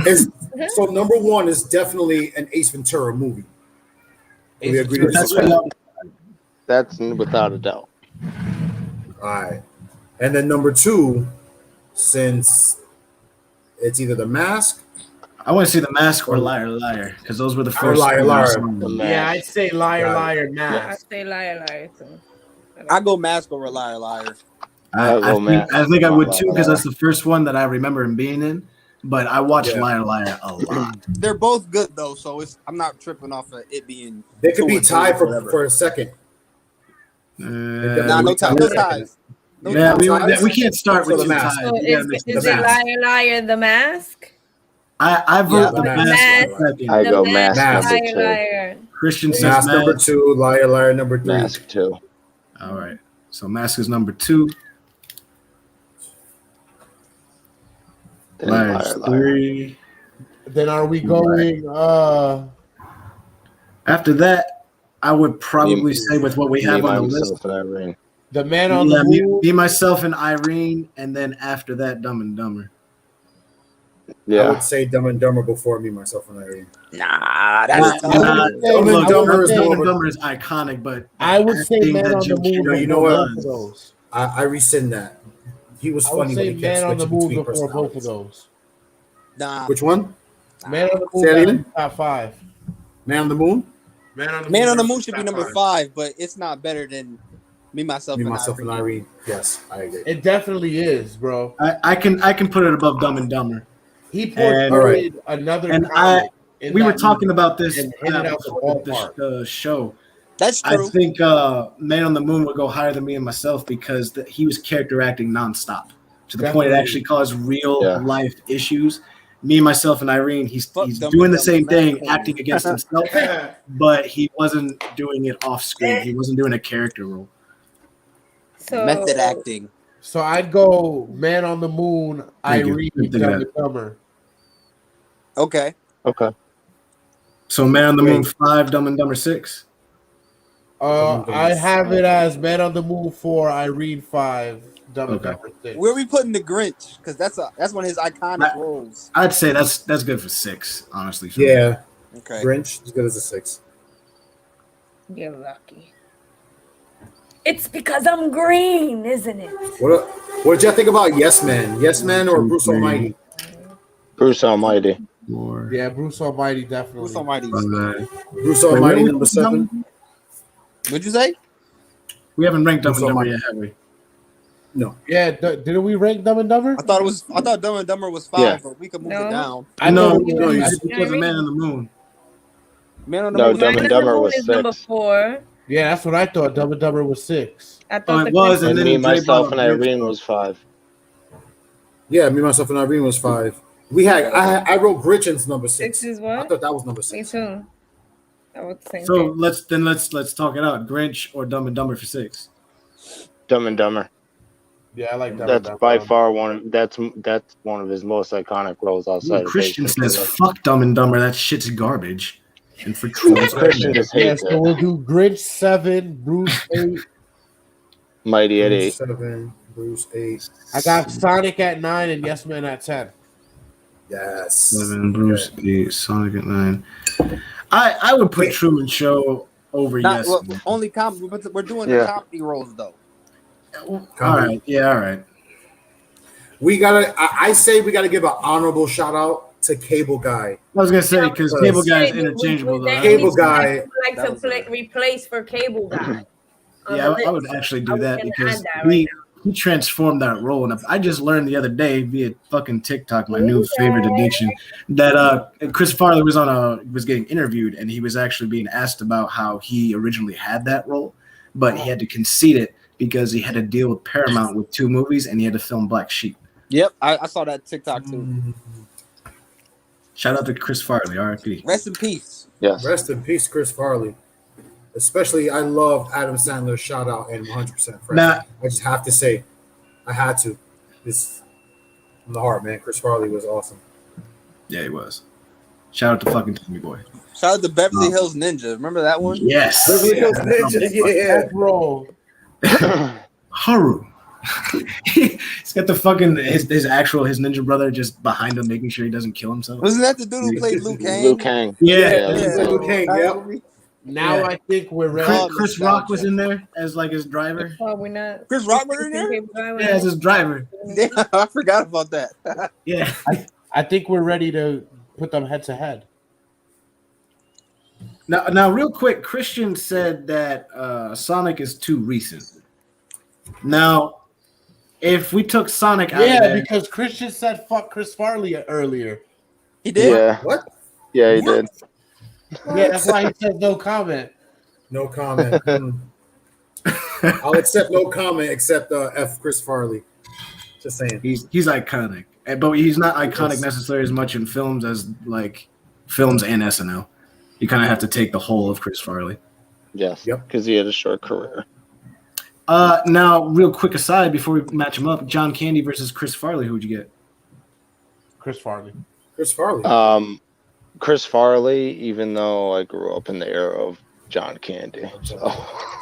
number one is definitely an Ace Ventura movie. We agree to disagree.
That's without a doubt.
All right. And then number two, since it's either The Mask.
I want to see The Mask or Liar Liar because those were the first.
Liar Liar.
Yeah, I'd say Liar Liar Mask.
I'd say Liar Liar too.
I go Mask over Liar Liar.
I think I would too because that's the first one that I remember him being in. But I watched Liar Liar a lot.
They're both good though, so I'm not tripping off of it being.
They could be tied for a second.
No ties.
We can't start with
The Mask.
So is it Liar Liar the Mask?
I vote The Mask.
I go Mask number
Liar
2.
Liar.
Christian says
Mask number 2, Liar Liar number 3.
Mask 2.
All right. So Mask is number 2. Liar is 3.
Then are we going?
After that, I would probably say with what we have on the list.
The Man on the Moon.
Me, myself, and Irene, and then after that, Dumb and Dumber.
I would say Dumb and Dumber before Me, Myself, and Irene.
Nah, that's
Dumb and Dumber
is iconic, but
I would say Man on the Moon.
You know what? I rescind that. He was funny when he kept
Man on the
switching
Moon
between
before both of
personalities.
those.
Nah.
Which one?
Man on the
Say that
Moon.
again?
Top 5.
Man on the Moon.
Man
on the Moon should be number 5, but it's not better than Me, Myself,
and Irene. Yes, I agree.
It definitely is, bro.
I can put it above Dumb and Dumber.
He portrayed another.
And we were talking about this
and hit it out
the show.
That's true.
I think Man on the Moon would go higher than Me and Myself because he was character acting nonstop to the point it actually caused real life issues. Me, Myself, and Irene, he's doing the same thing, acting against himself, but he wasn't doing it off screen. He wasn't doing a character role.
So,
method acting.
So I'd go Man on the Moon, Irene, Dumb and Dumber.
Okay.
So Man on the Moon 5, Dumb and Dumber 6.
I have it as Man on the Moon 4, Irene 5, Dumb and Dumber 6.
Where are we putting the Grinch? Because that's one of his iconic roles.
I'd say that's good for 6, honestly.
Yeah.
Okay.
Grinch as good as a 6.
You're lucky. It's because I'm green, isn't it?
What did y'all think about Yes Man? Yes Man or Bruce Almighty?
Bruce Almighty.
Yeah, Bruce Almighty definitely.
Bruce Almighty.
Bruce Almighty number 7.
What'd you say?
We haven't ranked Dumb and Dumber yet, have we?
No.
Yeah, didn't we rank Dumb and Dumber?
I thought Dumb and Dumber was 5, but we could move it down.
I know it's because of Man on the Moon.
Man on the
No,
Moon.
Dumb and Dumber was 6.
Number 4.
Yeah, that's what I thought. Dumb and Dumber was 6.
I thought
it was,
and then Me, Myself, and Irene was 5.
Yeah, Me, Myself, and Irene was 5. We had I wrote Grinch as number 6.
6 is what?
I thought that was number 6.
Me too. I would say.
So let's talk it out. Grinch or Dumb and Dumber for 6.
Dumb and Dumber.
Yeah, I like that.
That's by far that's one of his most iconic roles outside.
Christian says, "Fuck Dumb and Dumber. That shit's garbage." And for trolls,
Christian just hates
so we'll do Grinch 7, Bruce 8,
Mighty at 8.
7, Bruce 8.
I got Sonic at 9 and Yes Man at 10.
Yes.
7, Bruce 8, Sonic at 9. I would put Truman Show over
Not
Yes.
well, only comedy, but we're doing the
Yeah.
comedy roles though.
All right. Yeah. All right.
We gotta. I say we gotta give an honorable shout out to Cable Guy.
I was gonna say because Cable Guy is interchangeable though.
Cable Guy.
Like to replace for Cable Guy.
Yeah, I would actually do that because he transformed that role, and I just learned the other day via fucking TikTok, my new favorite addiction, that Chris Farley was getting interviewed, and he was actually being asked about how he originally had that role, but he had to concede it because he had to deal with Paramount with 2 movies, and he had to film Black Sheep.
Yep, I saw that TikTok too.
Shout out to Chris Farley, R.I.P.
Rest in peace.
Yes.
Rest in peace, Chris Farley. Especially, I love Adam Sandler's shout out and 100% Fresh.
Now-
I just have to say, I had to. This from the heart, man. Chris Farley was awesome.
Yeah, he was. Shout out to fucking Tommy Boy.
Shout out to Beverly Hills Ninja. Remember that one?
Yes.
Beverly Hills Ninja, yeah.
Bro.
Haru. He's got the fucking his ninja brother just behind him, making sure he doesn't kill himself.
Wasn't that the dude who played Liu Kang?
Liu Kang.
Yeah.
Liu Kang, yep.
Now
Yeah.
I think we're ready.
Chris Rock was in there as like his driver.
Probably not.
Chris Rock was in there?
Yeah, as his driver.
Damn, I forgot about that.
Yeah.
I think we're ready to put them head to head.
Now, real quick, Christian said that Sonic is too recent. Now, if we took Sonic out of there,
because Christian said fuck Chris Farley earlier.
He did?
Yeah.
What?
Yeah, he did.
Yeah, that's why he said no comment.
No comment. I'll accept no comment except F. Chris Farley. Just saying.
he's iconic, but he's not iconic necessarily as much in films as like films and SNL. You kind of have to take the whole of Chris Farley.
Yes.
Yep.
Because he had a short career.
Now, real quick aside before we match him up, John Candy versus Chris Farley. Who'd you get?
Chris Farley.
Chris Farley.
Chris Farley, even though I grew up in the era of John Candy. So.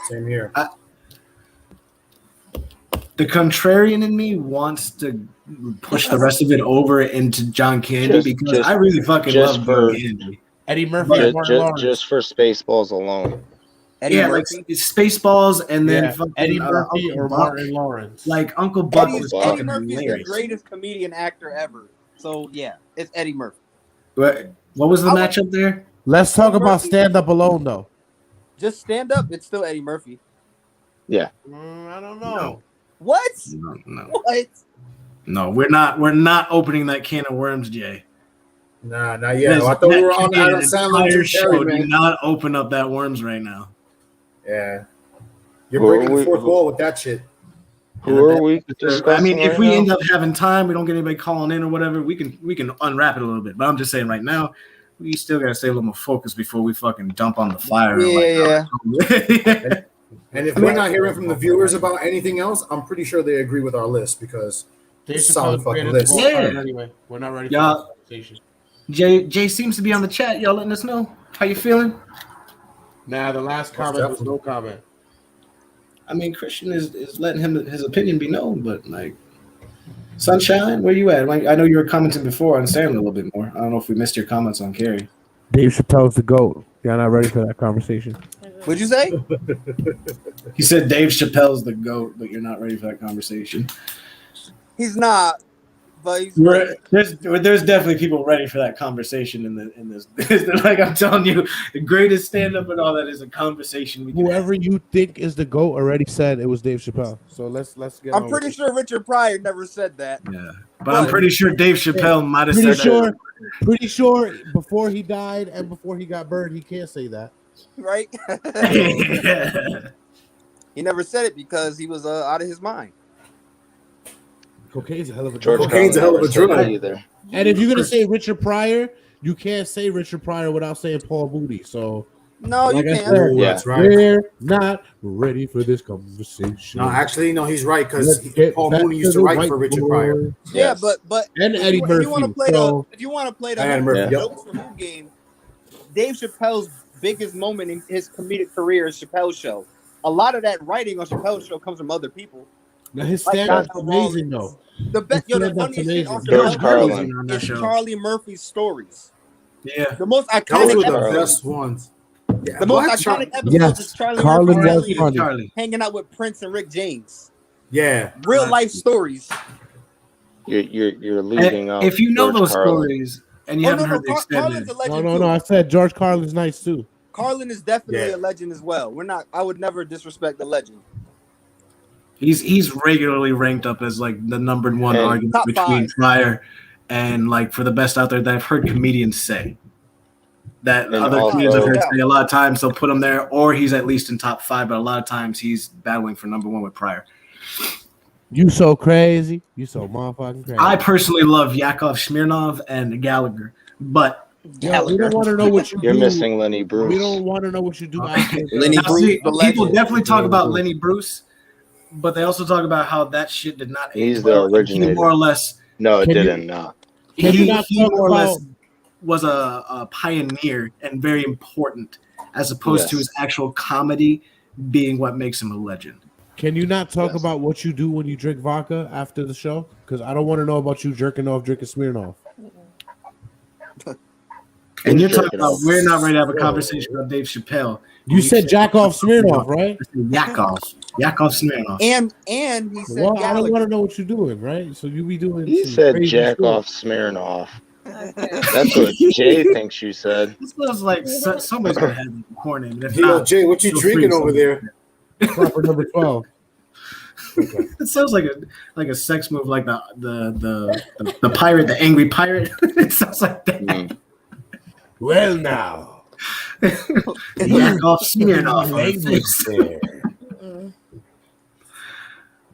Same here.
The contrarian in me wants to push the rest of it over into John Candy because I really fucking love John Candy.
Eddie Murphy and Martin Lawrence.
Just for Spaceballs alone.
Eddie Murphy? Like Spaceballs and then fucking
Eddie Murphy
Uncle
or
Buck.
Martin Lawrence.
Like Uncle Buck
Eddie,
was
Eddie
fucking
Murphy's
hilarious.
the greatest comedian actor ever. So yeah, it's Eddie Murphy.
What was the matchup there?
Let's talk about stand up alone though.
Just stand up. It's still Eddie Murphy.
Yeah.
I don't know.
What?
No.
What?
No, we're not opening that can of worms, Jay.
Nah, not yet. I thought we were on Adam Sandler and Jim
show.
Carrey, man.
Do not open up that worms right now.
Yeah. You're breaking the fourth wall with that shit.
Who are we discussing?
I mean, if
right
we
now?
end up having time, we don't get anybody calling in or whatever, we can unwrap it a little bit. But I'm just saying right now, we still gotta stay a little more focused before we fucking dump on the fire.
Yeah.
And if we're not hearing from the viewers about anything else, I'm pretty sure they agree with our list because it's a solid fucking list.
Anyway, we're not ready for this conversation.
Jay seems to be on the chat. Y'all letting us know how you feeling?
Nah, the last comment was no comment.
I mean, Christian is letting his opinion be known, but like, Sunshine, where you at? Like, I know you were commenting before on Sam a little bit more. I don't know if we missed your comments on Carrey.
Dave Chappelle's the GOAT. Y'all not ready for that conversation.
What'd you say?
He said Dave Chappelle's the GOAT, but you're not ready for that conversation.
He's not, but he's
There's definitely people ready for that conversation in this. Like I'm telling you, the greatest stand-up and all that is a conversation.
Whoever you think is the GOAT already said it was Dave Chappelle. So let's get.
I'm pretty sure Richard Pryor never said that.
Yeah, but I'm pretty sure Dave Chappelle might have said that.
Pretty sure before he died and before he got burned, he can't say that.
Right? He never said it because he was out of his mind.
Cocaine's a hell of a
George
drug.
Cocaine's a hell of a drug.
Either.
And if you're gonna say Richard Pryor, you can't say Richard Pryor without saying Paul Mooney. So
No, you
I
can't.
said,
That's right.
we're not ready for this conversation.
No, actually, no, he's right because
Let's get
Paul
back
Mooney used to
the
write for Richard Pryor.
Yeah, but
and
if
Eddie
you,
Murphy.
If you want to play the
Eddie Murphy, yep.
jokes for Who game, Dave Chappelle's biggest moment in his comedic career is Chappelle's Show. A lot of that writing on Chappelle's Show comes from other people.
Now his
Like
stand-up's
Dr.
amazing though.
The best,
His
the
stand-up's
funniest shit
amazing.
off the
George
show
Carlin.
on that
is
show.
Charlie Murphy's stories.
Yeah.
The most
Those
iconic
were the
episodes.
best ones. Yeah,
The most
what?
iconic episodes
Yes,
is Charlie
Carlin
Murphy
was
really
funny.
Charlie.
hanging out with Prince and Rick James.
Yeah.
Real life stories.
You're leaving out.
If you know
George
those
Carlin.
stories and you haven't heard the
Carlin's
extended,
a legend
No.
too.
I said George Carlin's nice too.
Carlin is definitely
Yeah.
a legend as well. I would never disrespect the legend.
he's regularly ranked up as like the number one
And-
argument
Top
between
5.
Pryor and like for the best out there that I've heard comedians say. That
And
other
also-
comedians I've heard say a lot of times they'll put him there, or he's at least in top 5, but a lot of times he's battling for number 1 with Pryor.
You so crazy. You so motherfucking crazy.
I personally love Yakov Smirnov and Gallagher, but
Yo, we don't want to know what you
You're
do.
missing Lenny Bruce.
We don't want to know what you do. after-
Lenny
now,
Bruce,
see,
the
people
legend.
definitely talk about Lenny Bruce, but they also talk about how that shit did not age
He's the
well. He
originator.
more or less
No, it
Can you-
didn't. No.
Can you
he
not
he
talk
more or less
about-
was a pioneer and very important, as opposed to
Yes.
his actual comedy being what makes him a legend.
Can you not talk
Yes.
about what you do when you drink vodka after the show? Because I don't want to know about you jerking off, drinking Smirnoff.
And you're talking
jerking
about
off?
we're not ready to have a conversation about Dave Chappelle.
You said jack off Smirnoff, right?
Yakov Smirnoff.
And he said
Well, I don't
Gallagher.
want to know what you're doing, right? So you be doing.
He
some
said
crazy
jack
shit.
off Smirnoff. That's what Jay thinks you said.
This feels like somebody's gonna have a porn name. If
Yo,
not,
Jay, what you
feel free
drinking
to
over
say
there?
Proper number 12.
it sounds like a sex move, like the pirate, the angry pirate. It sounds like that.
Mm.
Well, now.
Yakov Smirnoff.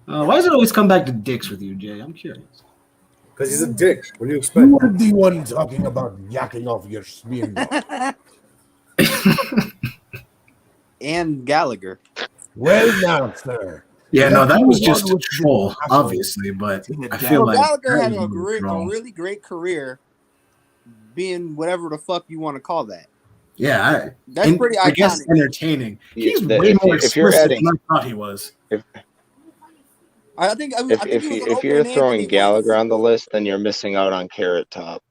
Why does it always come back to dicks with you, Jay? I'm curious.
Because he's a dick. What do you expect?
You are the one talking about yakking off your Smirnoff.
And Gallagher.
Well, now, sir.
Yeah, no, that was
One
just a
which you
troll,
did.
obviously, but I feel
Well,
like
Gallagher had
that
a
was wrong.
really great career, being whatever the fuck you want to call that.
Yeah,
That's pretty
I guess
iconic.
entertaining. He's
That-
way more
if you're
explicit
adding,
than I thought he was.
I think he was
if
an
you're
Oprah
throwing
Anthony
Gallagher
once.
on the list, then you're missing out on Carrot Top.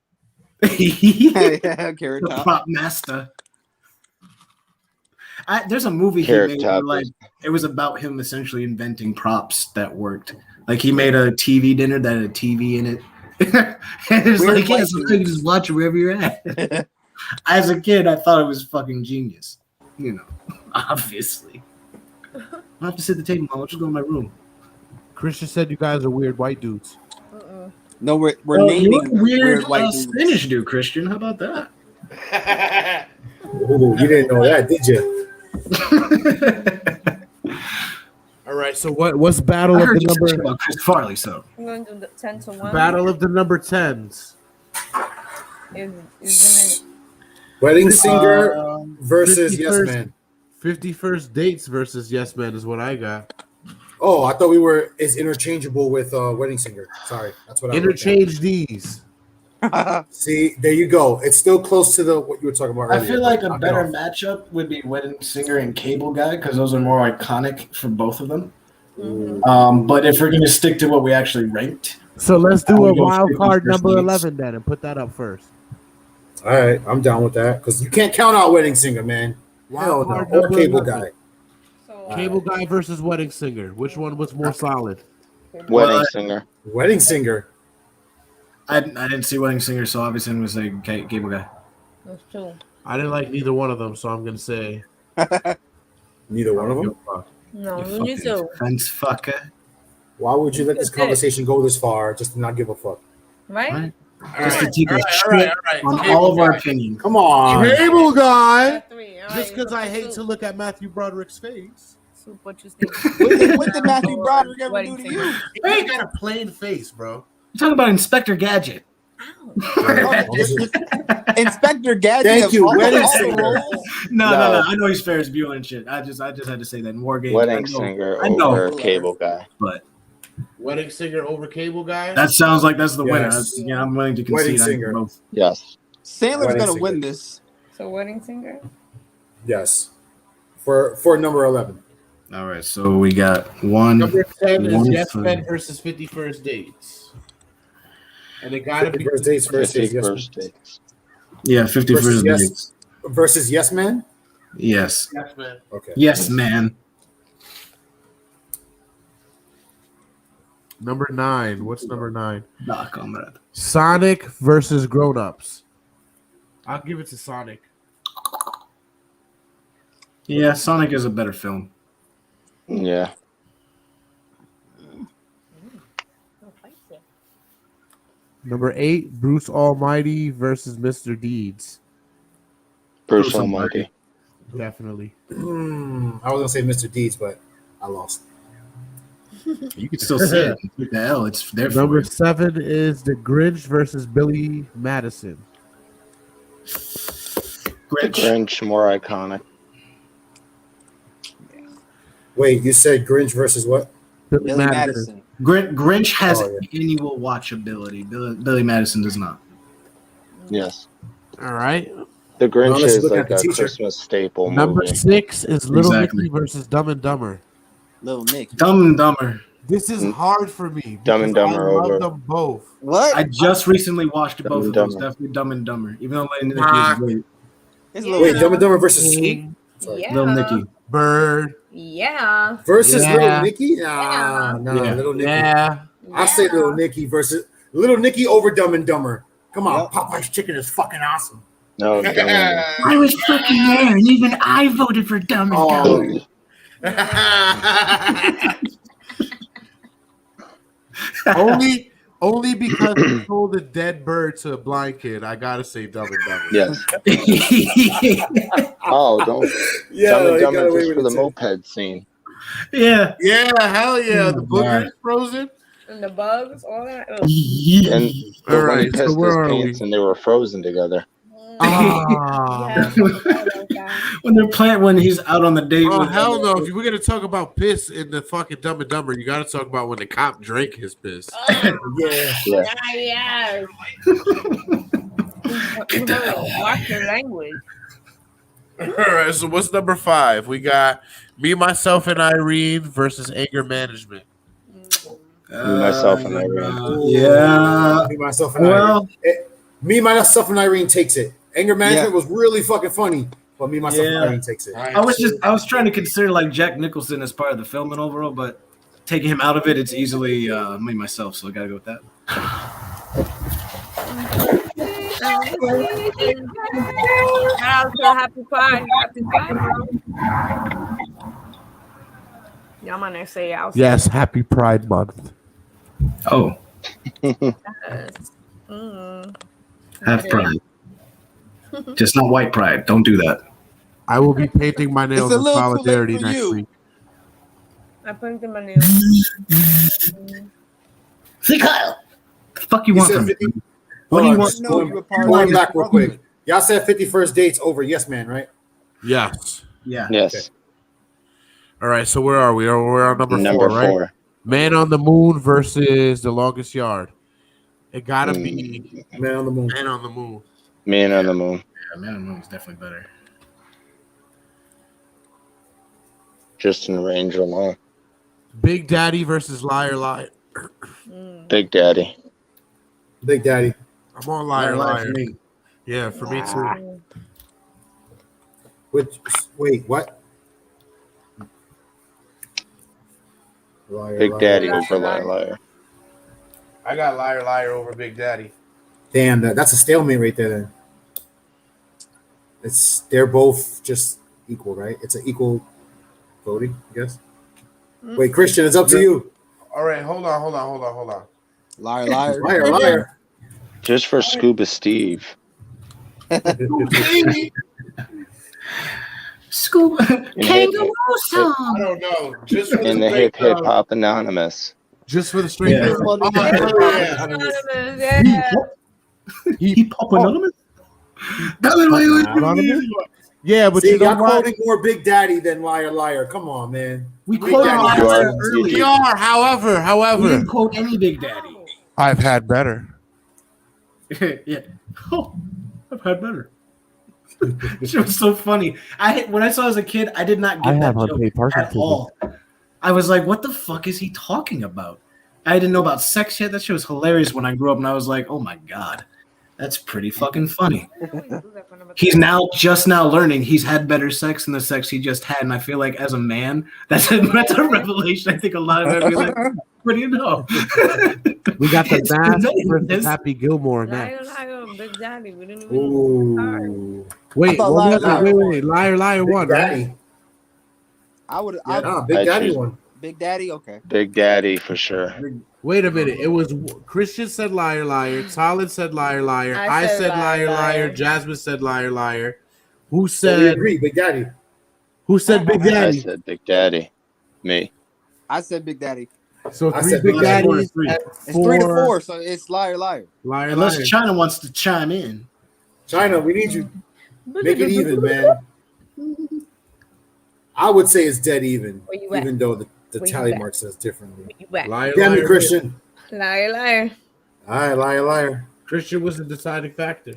Yeah, Carrot
The
Top.
prop master. There's a movie
Carrot
he made
Top
where, like, it was about him essentially inventing props that worked. Like he made a TV dinner that had a TV in it. And it's
Weird
like, yeah,
white
so you can just watch it wherever you're at. As a kid, I thought it was fucking genius. You know, obviously. I'll have to sit at the table. I'll just go in my room.
Christian said you guys are weird white dudes.
No, we're
Well,
naming
you're a weird
white dudes.
Spanish dude, Christian. How about that?
Ooh, you didn't know that, did you?
All right, so what's battle
I
of
heard
the
you said shit
number
about Chris Farley, so.
I'm going to do the 10 to 1.
battle of the number 10s?
Isn't
Wedding Singer versus
51st
Yes Man.
51st Dates versus Yes Man is what I got.
Oh, I thought it's interchangeable with Wedding Singer. Sorry, that's what I wrote down.
Interchange these.
See, there you go. It's still close to what you were talking about
I
earlier.
feel like a
Knock it
better
off.
matchup would be Wedding Singer and Cable Guy because those are more iconic for both of them. But if we're going to stick to what we actually ranked,
So let's do
I'll
a
go
wild
51st
card number
Dates.
11 then and put that up first.
All right, I'm down with that because you can't count out Wedding Singer, man. Hell no.
Card
Or
number
Cable
11.
Guy.
Cable Guy versus Wedding Singer. Which one was more solid?
Wedding Singer.
Wedding Singer.
I didn't see Wedding Singer, so obviously I'm going to say Cable Guy.
That's true.
I didn't like neither one of them, so I'm gonna say
Neither one of them.
No,
You
you too.
fence fucker.
Why would you let this conversation go this far just to not give a fuck?
Right?
Just to take a
all
shit
right.
on
Cable
all of our
Guy.
opinions.
Come on.
Cable Guy.
3.
Just because I hate to look at Matthew Broderick's face.
Soup, what you think?
What did Matthew Broderick ever do to you?
He ain't got a plain face, bro.
You're talking about Inspector Gadget.
Inspector Gadget.
Thank
of
you,
all-
Wedding
all the
Singer.
roles?
No.
No.
I know he's Ferris Bueller and shit. I just had to say that in War Games.
Wedding Singer
I know.
over Cable Guy.
But
Wedding Singer over Cable Guy.
that sounds like that's the winner.
Yes.
Yeah, I'm willing to
Wedding
concede. I
Singer.
both.
Yes.
Sandler's
Wedding
gonna
Singer.
win this.
So, Wedding Singer?
Yes. For number 11.
All right, so we got one.
Number 10 is
one
Yes
for-
Men versus 51st Dates. And it gotta be
51st Dates versus Yes
51st
Men.
Dates.
Yeah, 51st Dates.
Versus Yes Man.
Yes.
Yes Man.
Okay.
Yes, man.
Number 9. What's number 9?
Nah, comrade.
Sonic versus Grown Ups. I'll give it to Sonic.
Yeah, Sonic is a better film.
Yeah.
Number 8, Bruce Almighty versus Mr. Deeds.
Bruce Almighty.
Definitely.
I was gonna say Mr. Deeds, but I lost.
You can still see it. What the hell? It's there for
Number
it.
7 is The Grinch versus Billy Madison.
Grinch, more iconic.
Wait, you said Grinch versus what?
Billy Madison.
Grinch has
Oh,
annual watchability. Billy Madison does not.
Yes.
All right.
The Grinch
Unless you
is
look
like
at the
a
teacher.
Christmas staple
Number
movie.
6 is Little
Exactly.
Nicky versus Dumb and Dumber.
Little Nick.
Dumb and Dumber.
This is hard for me.
Dumb and
because
Dumber
I love
over.
them both.
What?
I just recently watched
Dumb
both
and
of those.
Dumber.
Definitely Dumb and Dumber. Even though Little Nicky
Ah.
is great.
It's
Yeah.
Wait, Dumb and Dumber versus Sweet
Yeah.
Little Nicky.
Bird.
Yeah.
versus
Yeah.
Little Nicky. Nah,
Yeah.
Little Nicky.
Yeah.
I say Little Nicky versus Little Nicky over Dumb and Dumber. Come on,
Yep.
Popeye's chicken is fucking awesome.
No, Dumb and
I was fucking there, and even I voted for Dumb and Dumber.
only because he sold a dead bird to a blind kid. I gotta say Dumb and Dumber.
Yes. Oh, don't.
Yeah,
Dumb and
he got
Dumber
away
just
with
for the
it too.
moped scene.
Yeah.
Yeah, hell yeah. The booger
God.
is frozen.
And the bugs, all that. Ugh.
And
All
when
right,
he
so
pissed
where
his
are
pants
we?
and they were frozen together.
Ah.
Yeah, I forgot about that.
when he's out on the date.
Oh
with-
hell no! If we're gonna talk about piss in the fucking Dumb and Dumber, you gotta talk about when the cop drank his piss.
Yeah.
Yeah.
Yes. Watch your language.
All right, so what's number 5? We got Me, Myself, and Irene versus Anger Management.
Myself, and Irene.
Yeah.
Me, myself, and
Well,
Irene. Me, myself, and Irene takes it. Anger Management was really fucking funny, but Me, myself, and
Yeah.
Irene takes it.
I was trying to consider like Jack Nicholson as part of the film and overall, but taking him out of it, it's easily me myself. So I gotta go with that.
Shout out to Happy Pride. Happy Pride, bro. Y'all might not say out.
Yes, Happy Pride Month.
Oh,
Yes.
have pride, just not white pride. Don't do that.
I will be painting my nails
It's a
in
little too late
solidarity
for
next
you.
week.
I put in my nails.
See, Kyle.
The fuck you
You
want
said
from me?
50
What do you
Hold on,
want?
just
No,
going-
you're part of
going
it.
back real quick. Y'all said 51st Dates over Yes Man, right?
Yes.
Yeah.
Yes.
All right, so where are we? We're on number
Number
4, right?
4.
Man on the Moon versus The Longest Yard. It gotta be
Man on the Moon.
Man on the Moon.
Man on the Moon.
Yeah, Man on the Moon is definitely better.
Just in range alone.
Big Daddy versus Liar Liar.
Big Daddy.
Big Daddy.
I'm on Liar Liar.
for me.
Yeah, for me too.
Wait, what? Liar,
Big
liar.
Daddy over Liar Liar.
I got Liar Liar over Big Daddy.
Damn, that's a stalemate right there. Then they're both just equal, right? It's an equal voting, I guess. Wait, Christian, it's up to you.
All right, hold on.
Liar, liar.
Liar, liar.
Just for Scuba Steve.
Scuba Kangaroo
I
song.
don't know. Just for
In the
sake
Hip
of-
Hop Anonymous.
Just for the straight.
Yeah.
Oh, hell yeah.
Anonymous, yeah.
He pop anonymous.
Anonymous? Yeah, but
See,
you know
y'all
what?
quoting more Big Daddy than Liar, liar. Come on, man.
We
Big
quoted
Daddy.
Liar Liar
We
earlier.
We are, however.
We didn't quote any Big Daddy.
I've had better.
Yeah. Oh, I've had better. She was so funny. When I saw it as a kid, I did not
I
get
have
that
unpaid
joke
parking
at all. I was like, "What the fuck is he talking about?" I didn't know about sex yet. That shit was hilarious when I grew up, and I was like, "Oh my god, that's pretty fucking funny." He's just now learning he's had better sex than the sex he just had, and I feel like as a man, that's a revelation. I think a lot of men be like, "What do you know?"
We got the
It's
Mask
hilarious.
versus Happy Gilmore next.
Liar, Big Daddy. We didn't even
Ooh.
Wait,
thought
what
Liar,
was it?
Liar
Wait, Liar, Liar
Big
won,
Daddy.
right?
I would.
Yeah, nah,
I
Big Daddy
choose
one.
Big Daddy. Okay.
Big Daddy for sure.
Wait a minute. It was Christian said Liar, Liar. Solid said Liar, Liar. I said Liar, Liar. Jasmine said Liar, Liar. Who
So we
said?
agree, Big Daddy.
Who said Big
I
Daddy?
said Big Daddy. Me.
I said Big Daddy.
So
I
3
said
Big
Big Daddy.
Daddies.
It's
It's 3-4, so it's Liar, Liar.
Liar,
Unless
Liar.
China wants to chime in.
China, we need you. Make it even, man. I would say it's dead even,
Where you at?
even though the
Where you
tally
at?
mark says differently.
You back.
Liar,
Damn
Liar.
you, Christian.
Liar.
All right, liar, liar.
Christian was the deciding factor.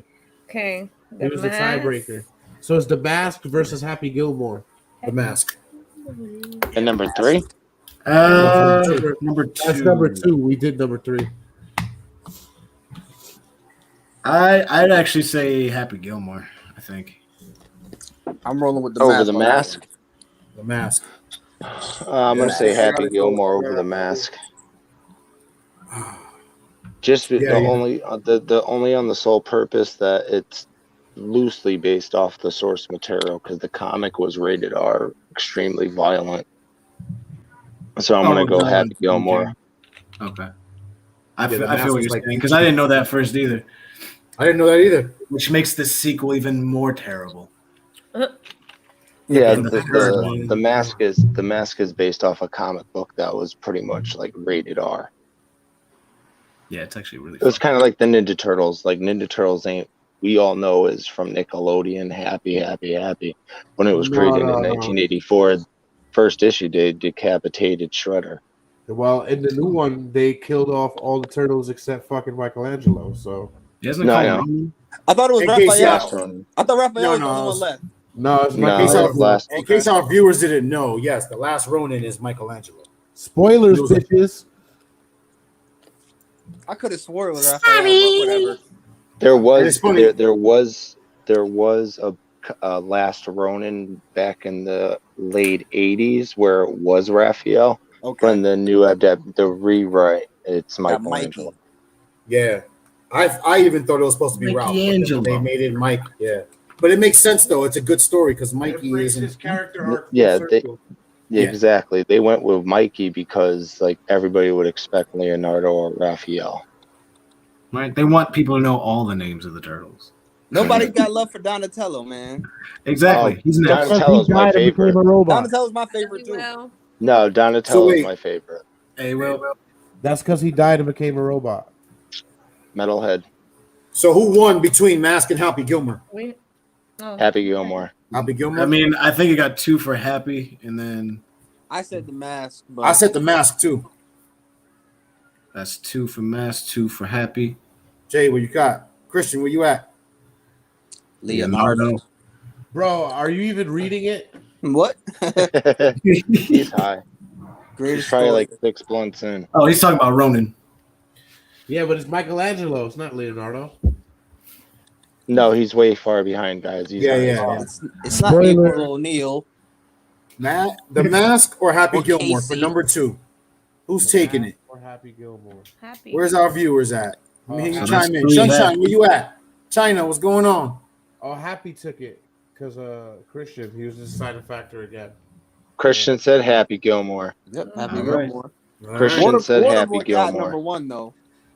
Okay.
He was the tiebreaker. So it's the Mask versus Happy Gilmore.
The Mask.
And number 3?
Number 2.
That's number 2. We did number 3.
I'd actually say Happy Gilmore. I think.
I'm rolling with the
Over
Mask
the
on that
Mask?
The Mask.
I'm going to say Happy Gilmore over the Mask. Just
Yeah, yeah.
only on the sole purpose that it's loosely based off the source material because the comic was rated R, extremely violent. So I'm gonna go Happy Gilmore.
Okay. I
The
feel
Mask
what
was
you're
like
saying because I didn't know that first either,
I didn't know that either.
which makes this sequel even more terrible.
Yeah,
And the third one.
the mask is based off a comic book that was pretty much like rated R.
Yeah, it's actually really.
It was kind of like the Ninja Turtles. Like Ninja Turtles we all know is from Nickelodeon. Happy. When it was created in 1984, first issue they decapitated Shredder.
Well, in the new one, they killed off all the turtles except fucking Michelangelo. So
Isn't it
No,
called
I know.
Ronin?
I thought it was
In case
Raphael. I thought Raphael was the
No,
only one left.
no, it's
In
No,
case,
Michelangelo.
our,
last.
in case our viewers didn't know, yes, the last Ronin is Michelangelo.
Spoilers,
It was a-
bitches.
I could have swore it was Raphael, but whatever.
There
it's
was
funny.
there was a last Ronin back in the late 80s where it was Raphael.
Okay.
When the new the rewrite, it's
Got
Michelangelo.
Yeah. I even thought it was supposed to be Ralph. But then
Michelangelo.
they made it Mike. Yeah. But it makes sense though. It's a good story because Mikey
It brings his
isn't.
character arc full
Yeah,
circle.
Yeah,
Yeah.
exactly. They went with Mikey because like everybody would expect Leonardo or Raphael.
Right? They want people to know all the names of the turtles.
Nobody got love for Donatello, man.
Exactly.
Oh,
He's an
Donatello-
expert.
Donatello's my favorite.
A robot.
Donatello's my favorite too.
Well,
No, Donatello
So
is
wait.
my favorite.
Hey, well,
That's because he died and became a robot.
Metalhead.
So who won between Mask and Happy Gilmore?
Happy Gilmore.
Happy Gilmore.
I mean, I think it got 2 for Happy, and then
I said the Mask, but
I said the Mask too.
that's 2 for Mask, 2 for Happy.
Jay, where you got? Christian, where you at?
Leonardo.
Bro, are you even reading it?
What?
He's high. He's
Greatest
probably
story.
like 6 blunts in.
Oh, he's talking about Ronin.
Yeah, but it's Michelangelo. It's not Leonardo.
No, he's way far behind, guys. He's
Yeah,
high.
yeah.
It's not
Spoiler.
April O'Neil.
The Mask or Happy
Or
Gilmore for
Casey.
number 2? Who's taking it?
Or Happy Gilmore.
happy.
Where's our viewers at? Let me hear you
So
chime in.
that's 3
Sunshine, where you at? China, what's going on?
Oh, Happy took it because Christian, he was the deciding factor again.
Christian said Happy Gilmore.
Yep, Happy
All right.
Gilmore.
Christian said Happy
Waterboy got
Gilmore.
number 1 though.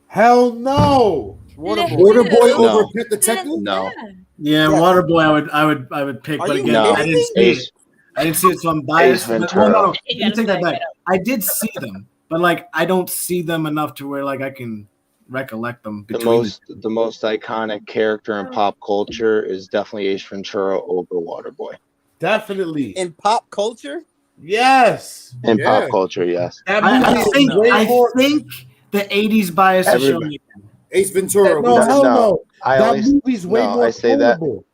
Hell no.
Waterboy.
Waterboy
No.
over Pet Detective?
No.
Yeah,
Yeah.
Waterboy, I would pick,
Are
but
you
again,
No.
I didn't see it. I didn't see it, so I'm biased.
Ace
But-
Ventura.
no,
You
let me take
gotta
that back.
back it up.
I did see them, but like I don't see them enough to where like I can recollect them.
The
Between
the most iconic character in pop culture is definitely Ace Ventura over Waterboy.
Definitely.
In pop culture?
Yes.
In
Yeah.
pop culture, yes.
That
I
movie
think
is way
I
more.
think the '80s bias is showing
Everybody-
me.
Ace Ventura.
No,
was-
hell
No,
no.
I
That
only
movie's way
no,
more
I say that.
quotable.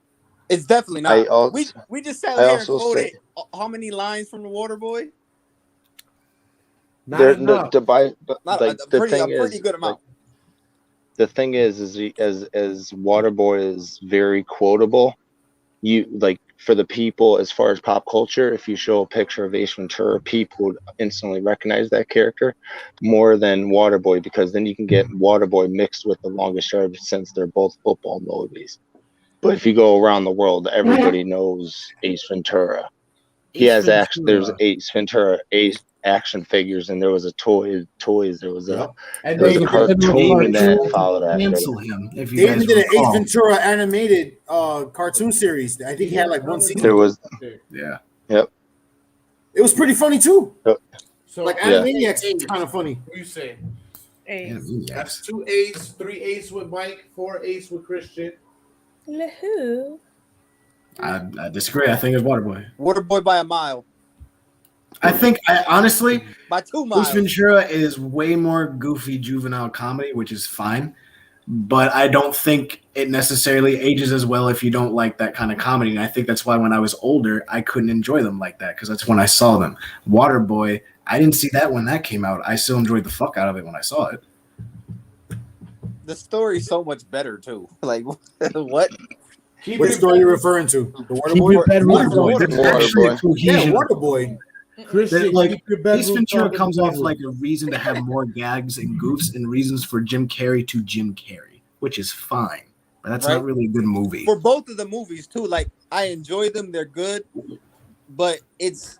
It's definitely
I
not.
also,
We just sat
I
here and
also
quoted
say
how many lines from the Waterboy?
Not
there
enough.
Not
like
a
the
pretty
thing is
good
like
amount.
the thing is as Waterboy is very quotable. You like for the people as far as pop culture, if you show a picture of Ace Ventura, people would instantly recognize that character more than Waterboy, because then you can get Waterboy mixed with The Longest Yard since they're both football movies. But if you go around the world, everybody knows Ace Ventura. He
Ace
has action. There's
Ventura.
Ace Ventura, Ace action figures, and there was a toys. There was a
And
there was a
they
cartoon that
tried to
followed after
cancel
that.
him. If you
They
guys
even did an Ace
recall.
Ventura animated cartoon series. I think he had like one season.
There was
Yeah.
Yep.
It was pretty funny too.
So
Like
Yeah.
Animaniacs is kind of funny.
What do you say?
Ace.
That's 2 Ace, 3 Ace with Mike, 4 Ace with Christian.
Who?
I disagree. I think it's Waterboy.
Waterboy by a mile.
I think honestly,
By 2 miles.
Ace Ventura is way more goofy juvenile comedy, which is fine. But I don't think it necessarily ages as well if you don't like that kind of comedy. And I think that's why when I was older, I couldn't enjoy them like that, because that's when I saw them. Waterboy, I didn't see that when that came out. I still enjoyed the fuck out of it when I saw it.
The story's so much better too. Like what?
What story are you referring to? The
Waterboy?
Waterboy. There's actually a cohesion.
Yeah, Waterboy.
Christian,
Like
keep your bedroom
Ace Ventura
talking
comes
to
off
bedroom.
like a reason to have more gags and goofs and reasons for Jim Carrey to Jim Carrey, which is fine. But that's
Right.
not really a good movie.
For both of the movies too. Like I enjoy them. They're good, but it's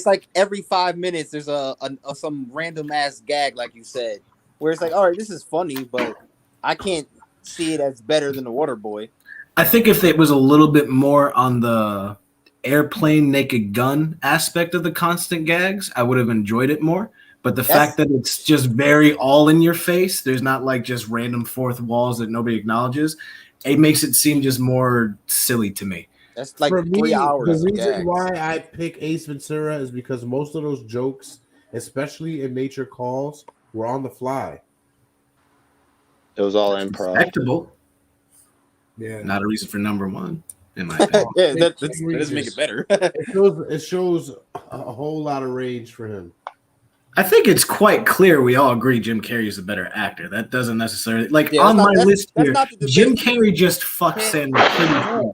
like every 5 minutes there's a some random ass gag, like you said, where it's like, all right, this is funny, but I can't see it as better than the Waterboy.
I think if it was a little bit more on the airplane naked gun aspect of the constant gags, I would have enjoyed it more. But the fact that it's just very all in your face, there's not like just random fourth walls that nobody acknowledges, it makes it seem just more silly to me.
That's like
For
3
me,
hours.
the
of
reason
gags.
why I pick Ace Ventura is because most of those jokes, especially in Nature Calls, were on the fly.
It was all improv.
Respectable.
Yeah.
Not a reason for number one, in my opinion.
Yeah, that doesn't make it better.
It shows a whole lot of range for him.
I think it's quite clear we all agree Jim Carrey is a better actor. That doesn't necessarily like
Yeah,
on
that's
my
not-
list
that's
here.
not the debate.
Jim Carrey just fucks Sandler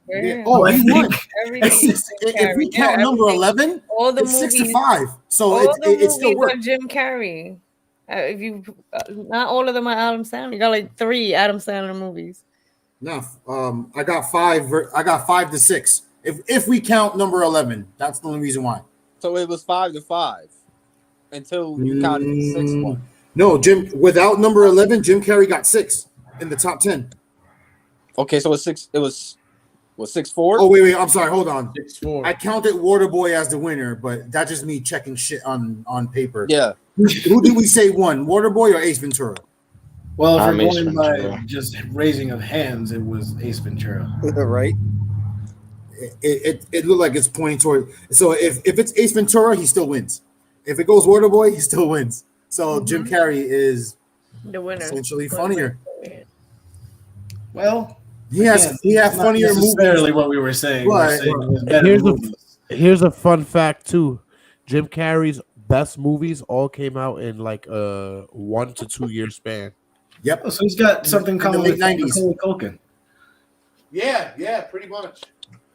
pretty.
Yeah. Oh, he won.
Everything is Jim
If we
Carrey.
count
Yeah,
number
everything.
11,
All the
it's
movies,
6 to 5. So
all the
it still
movies
works.
of Jim Carrey. If you, not all of them are Adam Sandler. You got like 3 Adam Sandler movies.
No, I got 5. I got 5 to 6. If we count number 11, that's the only reason why.
So it was 5 to 5 until you counted the 6th one.
No, Jim. Without number 11, Jim Carrey got 6 in the top 10.
Okay, so it's 6. It was 6-4.
Oh wait, I'm sorry. Hold on.
6-4.
I counted Waterboy as the winner, but that's just me checking shit on paper.
Yeah.
Who did we say won? Waterboy or Ace Ventura?
Well, if we're
Ace
going by
Ventura.
just raising of hands, it was Ace Ventura.
Right.
It looked like it's pointing toward. So if it's Ace Ventura, he still wins. If it goes Waterboy, he still wins. So Jim Carrey is
The winner.
essentially funnier.
Well,
He has
not
funnier
necessarily
movies.
what we were saying.
But-
We're saying it was better
Here's
movies.
Here's a fun fact too. Jim Carrey's best movies all came out in like a 1 to 2 year span.
Yep.
Oh, so he's got something
In the
common
late
with
90s.
Macaulay Culkin.
Yeah, pretty much.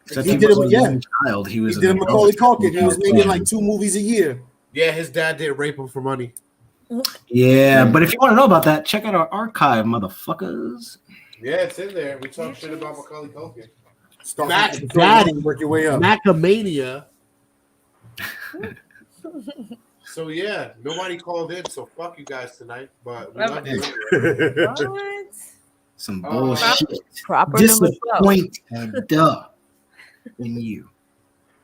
Except
He
he
did it-
wasn't
yeah.
a child. He
He
was
did
an
Macaulay
adult.
Culkin. He was making like 2 movies a year.
Yeah, his dad did rape him for money.
Yeah, but if you want to know about that, check out our archive, motherfuckers.
Yeah, it's in there. We talk shit about Macaulay Culkin.
Start
Mac
from episode
Daddy.
1, work your way up.
Macamania.
So yeah, nobody called in, so fuck you guys tonight. But we
Love
love
it.
you.
What?
Some
Oh,
bullshit.
Proper number 12.
Disappointed in you.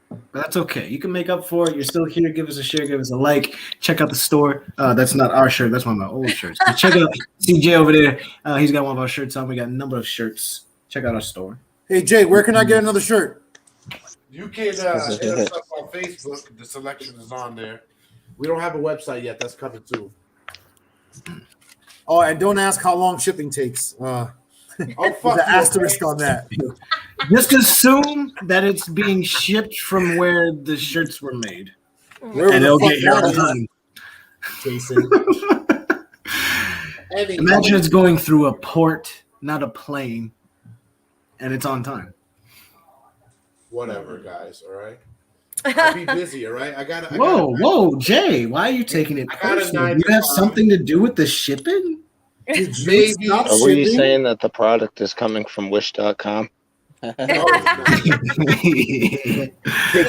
But that's okay. You can make up for it. You're still here. Give us a share. Give us a like. Check out the store. That's not our shirt. That's one of my old shirts. But check out CJ over there. He's got one of our shirts on. We got a number of shirts. Check out our store.
Hey Jay, where can I get another shirt?
You can hit us up on Facebook. The selection is on there.
We don't have a website yet. That's coming too.
Oh, and don't ask how long shipping takes.
Oh fuck!
The asterisk on that.
Just assume that it's being shipped from where the shirts were made,
Where
and
the
it'll
fuck
get here
that
on
is,
time.
Jason.
Imagine it's going through a port, not a plane, and it's on time.
Whatever, guys. All right. I'll be busy. All right.
Whoa, Jay! Why are you taking it personal? Do you have something to do with the shipping?
Maybe.
Are we saying that the product is coming from Wish.com?
Takes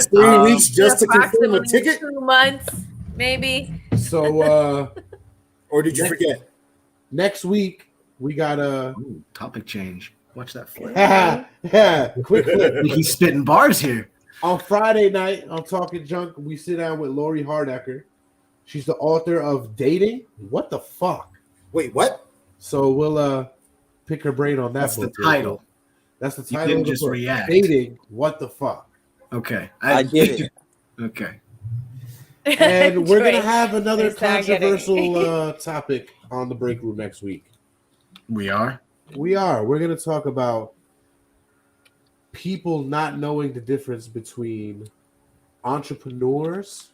3 weeks just to confirm a ticket.
2 months, maybe.
So,
or did you forget?
Next week we got a
topic change. Watch that flip.
Quick flip.
He's spitting bars here.
On Friday night on Talking Junk, we sit down with Lori Hardacker. She's the author of Dating. What the fuck?
Wait, what?
So we'll pick her brain on that.
That's
book.
the title.
That's the
You
title.
didn't
of the
just
book.
react.
Dating. What the fuck?
Okay,
I get it.
Okay.
And we're gonna have another
It's not getting it.
controversial topic on the break room next week.
We are.
We're gonna talk about people not knowing the difference between entrepreneurs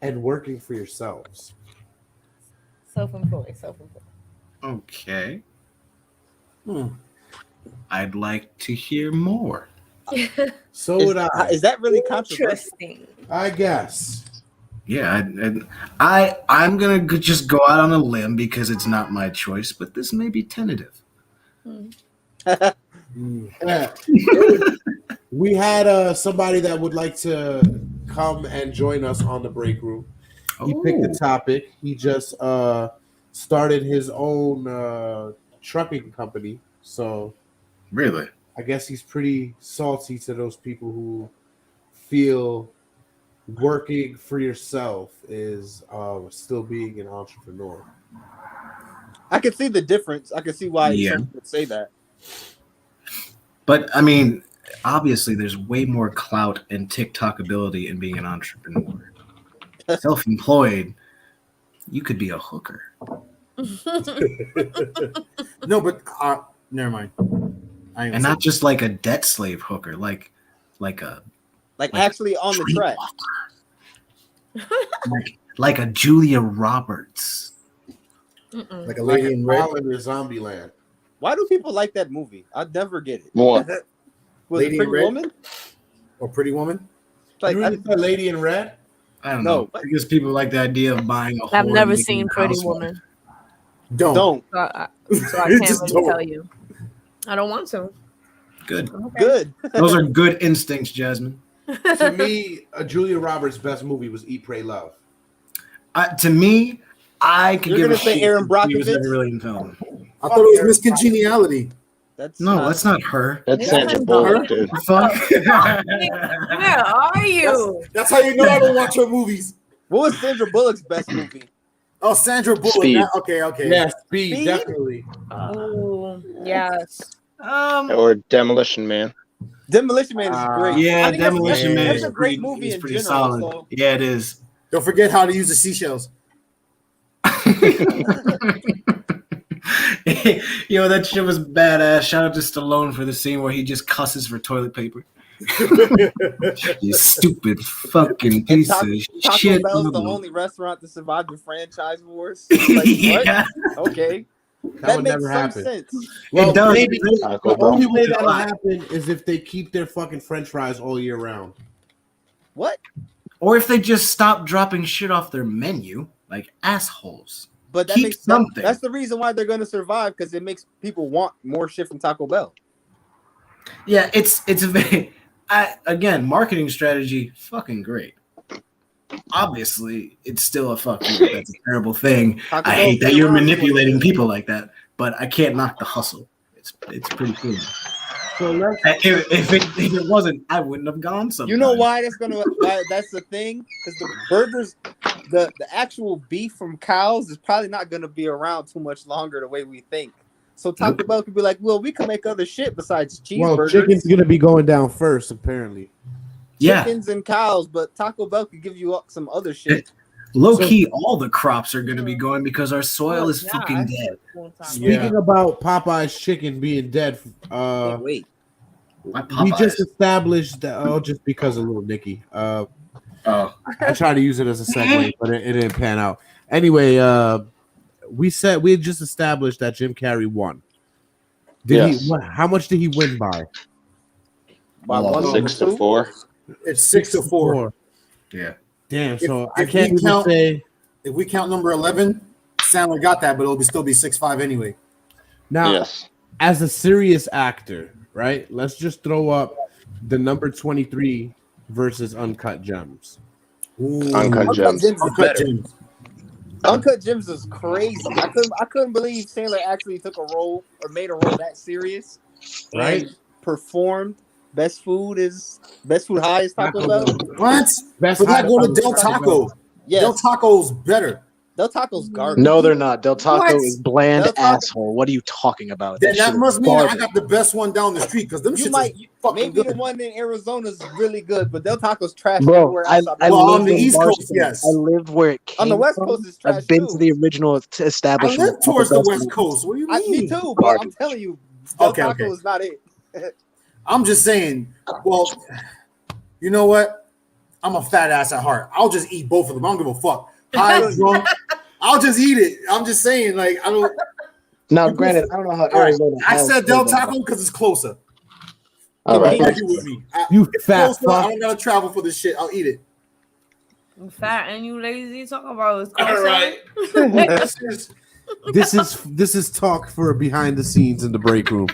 and working for yourselves.
Self-employed.
Okay. I'd like to hear more.
So would I.
Is that really controversial?
Interesting.
I guess.
Yeah, I'm gonna just go out on a limb because it's not my choice, but this may be tentative.
Yeah. We had somebody that would like to come and join us on the break room. He picked the topic. He just started his own trucking company. So
Really?
I guess he's pretty salty to those people who feel working for yourself is still being an entrepreneur.
I can see the difference. I can see why
Yeah.
someone would say that.
But I mean, obviously, there's way more clout and TikTok ability in being an entrepreneur. Self-employed, you could be a hooker.
No, but never mind.
And not just like a debt slave hooker, like
actually on the track.
like a Julia Roberts.
Like a lady in red.
Island or Zombieland.
Why do people like that movie? I never get it.
What?
Was
Lady
it
in
Pretty
Red?
Woman?
Or Pretty Woman?
Like,
You really said Lady in Red?
I don't
No.
know. Because people like the idea of buying a
I've
whore
never
and making
seen
a
Pretty
housewife.
Woman,
Don't.
so I can't
Just
really
don't.
tell you. I don't want to.
Good.
Okay.
good.
Those are good instincts, Jasmine.
To me, Julia Roberts' best movie was Eat, Pray, Love.
To me, I could
You're
give
gonna
a
say
shit
Aaron
if she was
Brockovich?
ever really in film.
I thought it was Miss Congeniality.
That's
No, that's not her.
That's
Yeah,
Sandra
no.
Bullock, dude.
The fuck?
Where are you?
That's how you know I don't watch her movies.
What was Sandra Bullock's best movie?
Oh, Sandra Bullock.
Speed.
Okay.
Yeah, Speed,
Speed?
definitely.
Oh, yes.
Or Demolition Man.
Demolition Man is great.
Yeah,
I think that's-
Demolition Man
That's
is
a great
pretty,
movie
is
in
pretty
general.
solid.
So
Yeah, it is.
Don't forget how to use the seashells.
Yo, that shit was badass. Shout out to Stallone for the scene where he just cusses for toilet paper. You stupid fucking piece
Taco
of shit.
Bell's the only restaurant to survive the franchise wars. Like,
Yeah.
what? Okay.
That would
makes
never
some
happen.
sense.
Well,
It does.
maybe
Taco
the only
Bell.
way that'll happen is if they keep their fucking French fries all year round.
What?
Or if they just stop dropping shit off their menu, like assholes.
But that
Keep
makes
something.
that's the reason why they're going to survive, because it makes people want more shit from Taco Bell.
Yeah, it's a very again, marketing strategy, fucking great. Obviously, it's still a fuck you. That's a terrible thing.
Taco
I
Bell
hate that
been
you're
around for
manipulating
20
people like that, but I can't knock the hustle. It's pretty cool.
So let's
If it wasn't, I wouldn't have gone sometimes.
You know why that's the thing? Because the burgers, the actual beef from cows is probably not gonna be around too much longer the way we think. So Taco Bell could be like, well, we can make other shit besides cheeseburgers.
well, chicken's gonna be going down first, apparently.
Yeah,
Chickens and cows, but Taco Bell could give you some other shit.
low key, all the crops are going to be going because our soil is
Yeah,
fucking
I
dead.
said one time.
Speaking about Popeye's chicken being dead,
Wait.
We just established that. Just because of Little Nicky. I tried to use it as a segue, but it didn't pan out. Anyway, we had just established that Jim Carrey won. Did he? How much did he win by?
By
6-4.
It's 6-4.
Yeah.
Damn. So I can't even say.
If we count number 11, Sandler got that, but it'll still be 6-5 anyway.
Now, as a serious actor, right? Let's just throw up the number 23 versus Uncut Gems.
Ooh.
Uncut Gems.
Uncut Gems is crazy. I couldn't believe Sandler actually took a role or made a role that serious,
right?
And performed. Best food high is Taco Bell.
What? But that go to Del Taco. Yes. Del Taco's better.
Del Taco's garbage.
No, they're not. Del Taco is bland
Del Taco-
asshole. What are you talking about?
Then that
shit
must
is
mean I
garbage.
got the best one down the street because them shits is fucking
maybe
good.
the one in Arizona is really good, but Del Taco's trash
Bro,
everywhere else.
I
Well, on
lived
the
in
East Coast,
Barcelona.
yes.
I lived where it came
On the West
from.
Coast is trash
I've been
too.
to the original
I
establishment.
live towards the West Coast. What do you mean?
Me too, but I'm telling you, Del Taco is not it.
I'm just saying, well, you know what? I'm a fat ass at heart. I'll just eat both of them. I don't give a fuck. High, drunk, I'll just eat it. I'm just saying, like, I don't.
Now, granted, I don't know how
All right,
Arizona.
I
has
said Del
food,
Taco because it's closer.
All right.
Argue with me.
You
It's
fat
closer.
fuck.
I don't gotta travel for this shit. I'll eat it.
I'm fat and you lazy. Talking about it's
All right.
This is talk for behind the scenes in the break room.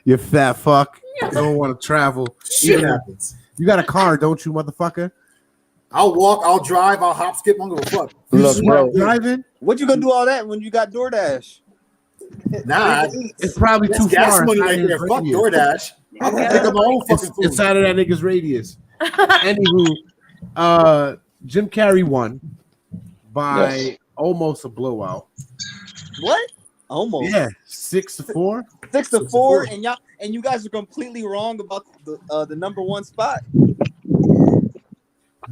You fat fuck. You don't want to travel.
Shit happens.
You got a car, don't you, motherfucker?
I'll walk. I'll drive. I'll hop, skip. I don't give a fuck.
Look, bro.
Driving?
What you gonna do all that when you got DoorDash?
Nah,
It's probably
that's
too
gas
far.
money
It's
right
not
there.
in
Fuck
radius.
DoorDash. I'm gonna pick up my own fucking food.
Inside of that nigga's radius. Anywho, Jim Carrey won by almost a blowout.
What? Almost.
Yeah, 6-4.
6-4, and you guys are completely wrong about the number one spot.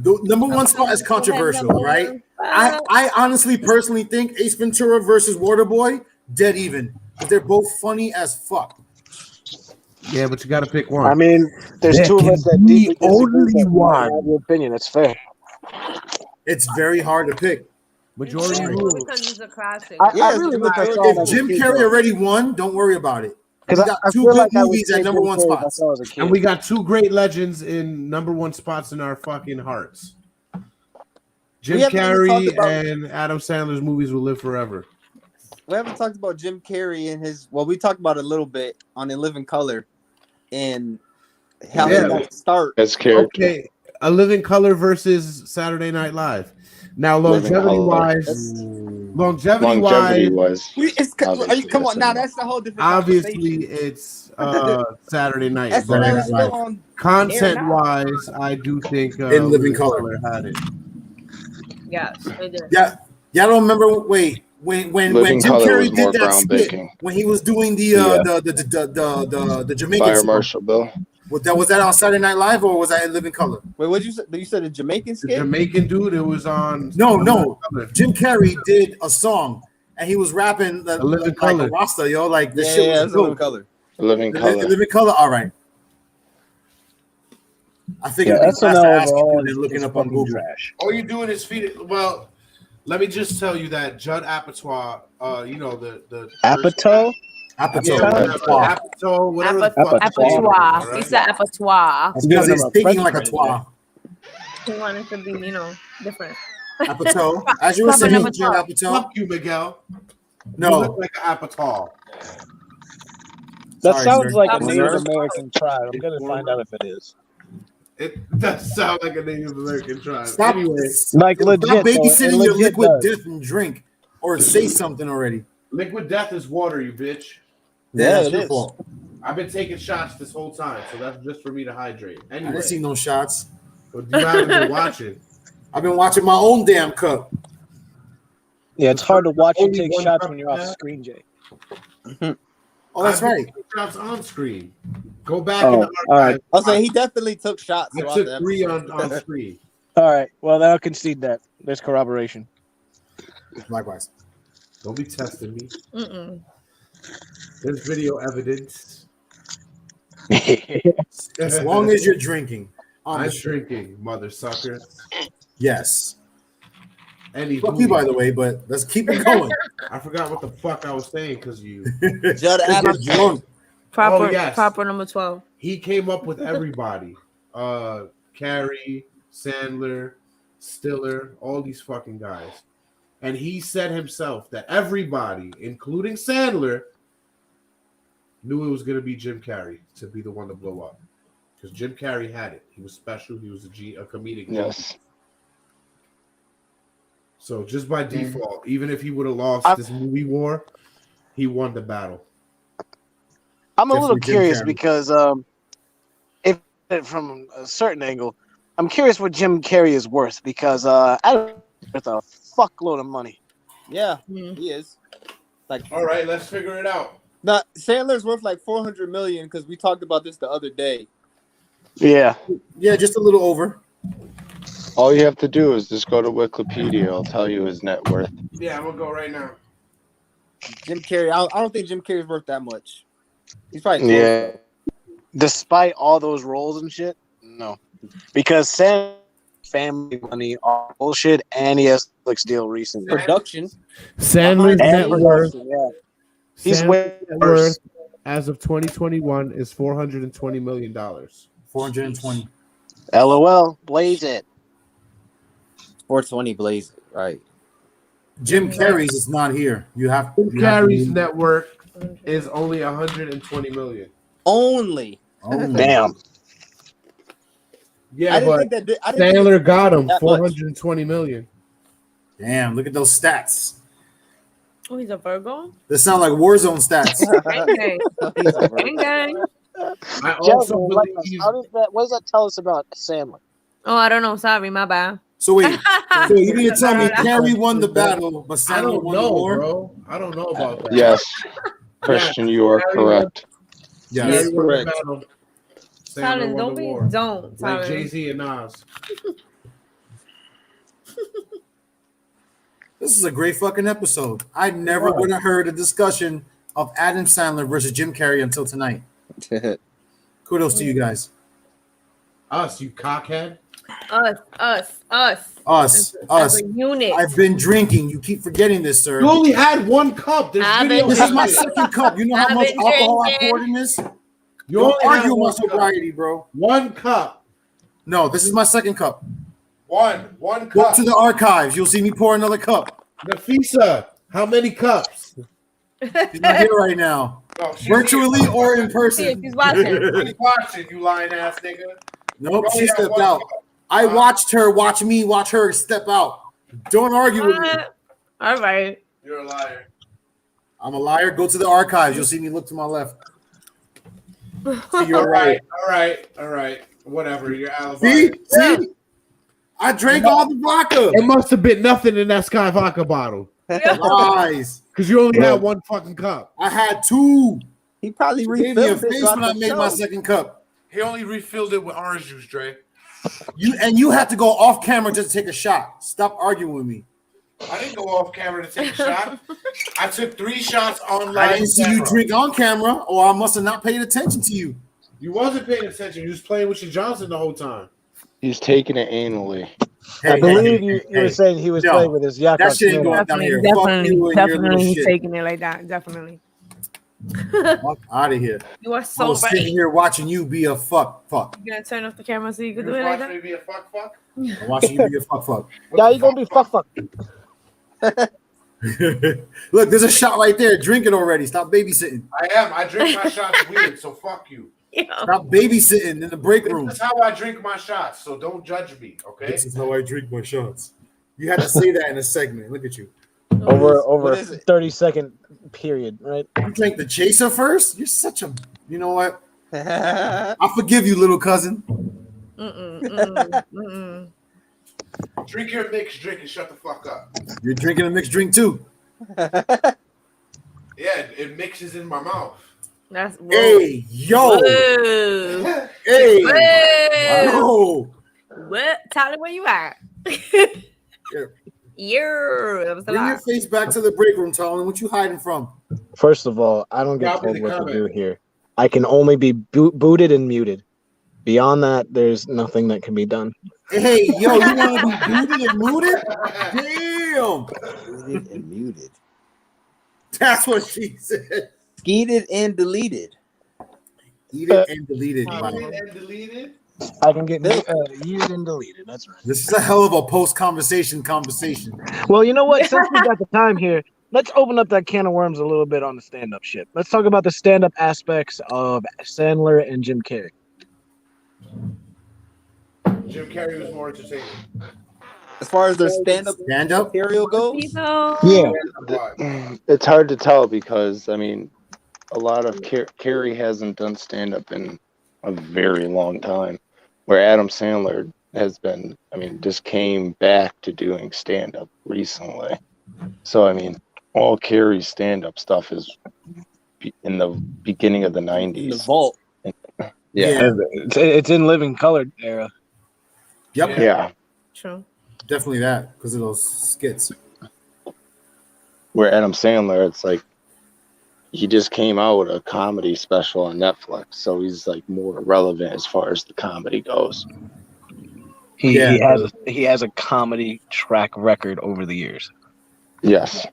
The number one spot is controversial, right? I honestly, personally think Ace Ventura versus Waterboy dead even. But they're both funny as fuck.
Yeah, but you got to pick one.
I mean, there's
There
two of
can
us that
be
deeply disagree,
only
but
one.
I have your opinion. It's fair.
It's very hard to pick.
Majority rule.
because it's a classic.
I really look at all
If
that
Jim
as a
Carrey
kid,
already won, don't worry about it. We
because
got
I
two
feel
good
like I would
movies
say
at number
Jim
one
Carrey
spots.
if I was a kid.
And we got two great legends in number one spots in our fucking hearts. Jim
We haven't even
Carrey
talked about-
and Adam Sandler's movies will live forever.
We haven't talked about Jim Carrey and his. Well, we talked about it a little bit on In Living Color, and how
Yeah.
he got to start.
As character.
Okay, A Living Color versus Saturday Night Live. Now,
Living
longevity
Color.
wise, longevity
Longevity
wise,
was.
Are you, come on now? That's the whole different.
obviously
conversation.
it's Saturday Night.
SNL
but
is still on.
content wise, I do think
In Living Color.
had it.
Yes, they did.
Yeah, y'all don't remember? Wait, when
Living
Jim
Color
Carrey
was more
did that skit
groundbreaking.
when he was doing the Jamaican
Fire
song,
Marshal Bill.
was that on Saturday Night Live or was that in Living Color?
Wait, what you said? You said a Jamaican
The
skit?
Jamaican dude, it was on.
No.
Color.
Jim Carrey did a song and he was rapping
A Living
like
Color.
a Rasta, yo, like this
Yeah,
shit
yeah,
was
that's a Living
dope.
Color.
Living Color.
Living Color, all right. I figured
Yeah,
it'd be faster
SNL
asking
overall
you than looking
is
up on
fucking
Google.
trash.
All you're doing is feed it. Well, let me just tell you that Judd Apatow, you know the
Apatow?
Apatow.
Apatow, whatever the fuck.
Abattoir. He said abattoir.
It's because he's thinking like a twat.
He wanted to be, different.
Apatow. As you were saying,
Proper
Judd
Apatow.
Apatow.
Fuck you, Miguel. You
No,
look like an Apatow.
That
Sorry,
sounds
sir.
like a
Stop,
Native
sir.
American tribe. I'm gonna find out if it is.
It does sound like a Native American tribe.
stop.
Anyway,
Like legit.
Stop
though. It
babysitting your
legit
liquid
does.
death and drink, or say something already.
liquid death is water, you bitch.
Yeah,
that's
it
your
is.
fault.
I've been taking shots this whole time, so that's just for me to hydrate.
I
Anyway,
didn't see no shots.
but you haven't been watching.
I've been watching my own damn cup.
Yeah, it's hard to watch you
Only
take
one
shots
cup
when you're off
of that?
screen, Jay.
Oh, that's
I've been
right.
taking shots on screen. Go back
Oh,
in the
all right.
archive.
I'll say he definitely took shots.
I
throughout
took
the
3
episode.
on screen.
All right. Well, then I'll concede that. There's corroboration.
Likewise.
Don't be testing me.
Mm-mm.
There's video evidence.
As long as you're drinking.
I'm drinking, mother sucker.
Yes.
Any
Fuck you, by the way, but let's keep it going.
I forgot what the fuck I was saying because you.
Judd Apatow.
Drunk.
Proper number 12.
He came up with everybody. Carrey, Sandler, Stiller, all these fucking guys. And he said himself that everybody, including Sandler, knew it was going to be Jim Carrey to be the one to blow up. Because Jim Carrey had it. He was special. He was a comedic.
Yes.
So just by default, even if he would have lost this movie war, he won the battle.
I'm a little curious because if from a certain angle, I'm curious what Jim Carrey is worth because I don't worth a fuckload of money.
Yeah, he is. Like,
all right, let's figure it out.
Now Sandler's worth like 400 million because we talked about this the other day.
Yeah,
just a little over.
All you have to do is just go to Wikipedia. I'll tell you his net worth.
Yeah, I'm gonna go right now.
Jim Carrey. I don't think Jim Carrey's worth that much. He's probably close,
Despite all those roles and shit, no, because Sam family money are bullshit, and he has Netflix deal recently.
Production.
Sandler's net worth.
He's way
worth as of 2021 is $420 million.
420.
LOL, blaze it.
420 blaze it, right?
Jim Carrey's is not here. You have
Jim Carrey's net worth is only 120 million.
Only.
Damn.
Yeah, but Sandler got him 420 million.
Damn, look at those stats.
Oh, he's a Virgo?
They sound like Warzone stats.
Gang, gang.
I also believe
what does that tell us about Sandler?
Oh, I don't know. Sorry, my bad.
So wait, so you mean to tell me Carrey won the battle, but
I
Sandler
don't
won the
know,
war?
bro. I don't know about that.
Yes, Christian, you are correct.
Yes,
correct.
Talon, don't.
Like Jay-Z and Nas.
This is a great fucking episode. I never would have heard a discussion of Adam Sandler versus Jim Carrey until tonight. Kudos to you guys.
Us, you cockhead.
Us.
Us.
As a unit.
I've been drinking. You keep forgetting this, sir.
You only had one cup.
This is my second cup. You know how much alcohol I poured in this?
You
Don't
only
argue
had
my
one
sobriety, bro.
One cup.
No, this is my second cup.
One cup.
Go to the archives. You'll see me pour another cup.
Nafisa, how many cups?
She's not here right now.
No, she's
virtually
here.
Or in person.
She's watching.
She's watching, you lying ass nigga.
Nope, she stepped out. I watched her watch me watch her step out. Don't argue with me.
All right.
You're a liar.
I'm a liar. Go to the archives. You'll see me look to my left. See, you're
All right. Whatever. Your alibi.
See? I drank all the vodka.
It must have been nothing in that Sky vodka bottle.
Lies.
Because you only had one fucking cup.
I had two.
He probably
gave me a
refilled
face when I made my second cup.
He only refilled it with orange juice, Dre.
You had to go off camera just to take a shot. Stop arguing with me.
I didn't go off camera to take a shot. I took 3 shots on live.
I didn't see you drink on camera, or I must have not paid attention to you.
You wasn't paying attention. You was playing with your Johnson the whole time.
He's taking it anally.
I believe you were saying he was playing with his Yakult.
That shit ain't going down here.
Definitely, he's taking it like that. Definitely.
Fuck out of here.
You are
I
so
was
right.
sitting here watching you be a fuck.
You gonna turn off the camera so you can
You
do it like
watch me
that?
be a fuck?
I'm watching you be a fuck.
Yeah, you gonna be fuck.
Look, there's a shot right there. Drink it already. Stop babysitting.
I am. I drink my shots weird, so fuck you.
Stop babysitting in the break room.
This is how I drink my shots, so don't judge me, okay?
This is how I drink my shots. You had to say that in a segment. Look at you.
Over a 30-second period, right?
You drank the chaser first? You're such a... You know what? I forgive you, little cousin.
Drink your mixed drink and shut the fuck up.
You're drinking a mixed drink, too.
Yeah, it mixes in my mouth.
That's
hey, yo.
Whoa.
Hey.
Whoa.
Whoa.
What? Tyler, where you at? That was a
Bring
lot.
your face back to the break room, Talon. What you hiding from?
First of all, I don't get told what to do here. I can only be booted and muted. Beyond that, there's nothing that can be done.
Hey, yo, you want to be booted and muted? Damn.
Booted and muted.
That's what she said.
Skeeted and deleted.
Eated and deleted. Wow.
I can get yeeted and deleted. That's right.
This is a hell of a post-conversation conversation.
Well, you know what? Since we got the time here, let's open up that can of worms a little bit on the stand-up shit. Let's talk about the stand-up aspects of Sandler and Jim Carrey.
Jim Carrey was more entertaining.
As far as their stand-up material goes?
Yeah.
It's hard to tell because, I mean, a lot of Carrey hasn't done stand-up in a very long time, where Adam Sandler has been, I mean, just came back to doing stand-up recently. So, I mean, all Carrey's stand-up stuff is in the beginning of the 90s.
In the vault.
Yeah.
It's in living color era.
Yep.
Yeah.
True.
Definitely that, because of those skits.
Where Adam Sandler, it's like he just came out with a comedy special on Netflix, so he's like more relevant as far as the comedy goes.
He has a comedy track record over the years.
Yes.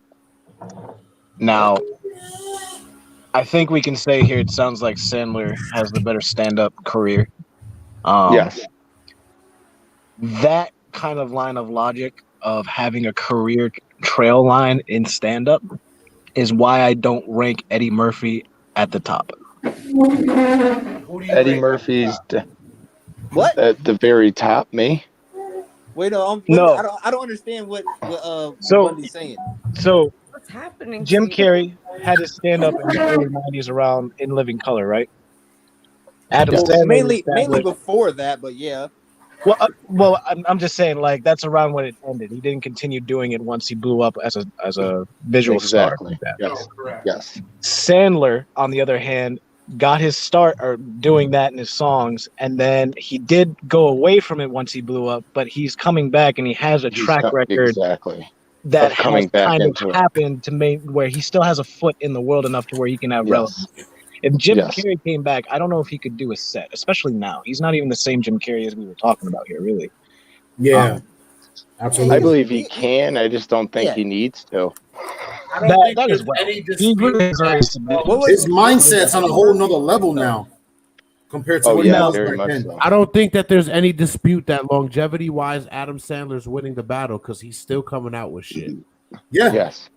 Now, I think we can say here it sounds like Sandler has the better stand-up career.
Yes.
That kind of line of logic of having a career trail line in stand-up is why I don't rank Eddie Murphy at the top.
Eddie Murphy's
what?
At the very top, me?
Wait, no,
No.
I don't understand what Bundy's saying.
So
What's happening?
Jim
to you?
Carrey had his stand-up in the early 90s around In Living Color, right? Adam Sandler
mainly
established-
before that, but yeah.
Well, I'm just saying, like, that's around when it ended. He didn't continue doing it once he blew up as a visual star.
Exactly.
Like that.
Yes. Yes.
Sandler, on the other hand, got his start or doing that in his songs, and then he did go away from it once he blew up, but he's coming back and he has a track record
Exactly.
that
Of coming
has
back
kind
into
of
it.
happened to make where he still has a foot in the world enough to where he can have relevance. If Jim
Yes.
Carrey came back, I don't know if he could do a set, especially now. He's not even the same Jim Carrey as we were talking about here, really.
Yeah. Absolutely.
I believe he can. I just don't think he needs to.
I don't think
that
there's
is well.
any
He
dispute.
really is very submitted.
His mindset's on a whole nother level now compared to
Oh,
what
yeah,
he was
very
back
much
then.
so.
I don't think that there's any dispute that longevity-wise, Adam Sandler's winning the battle because he's still coming out with shit.
Yeah.
Yes.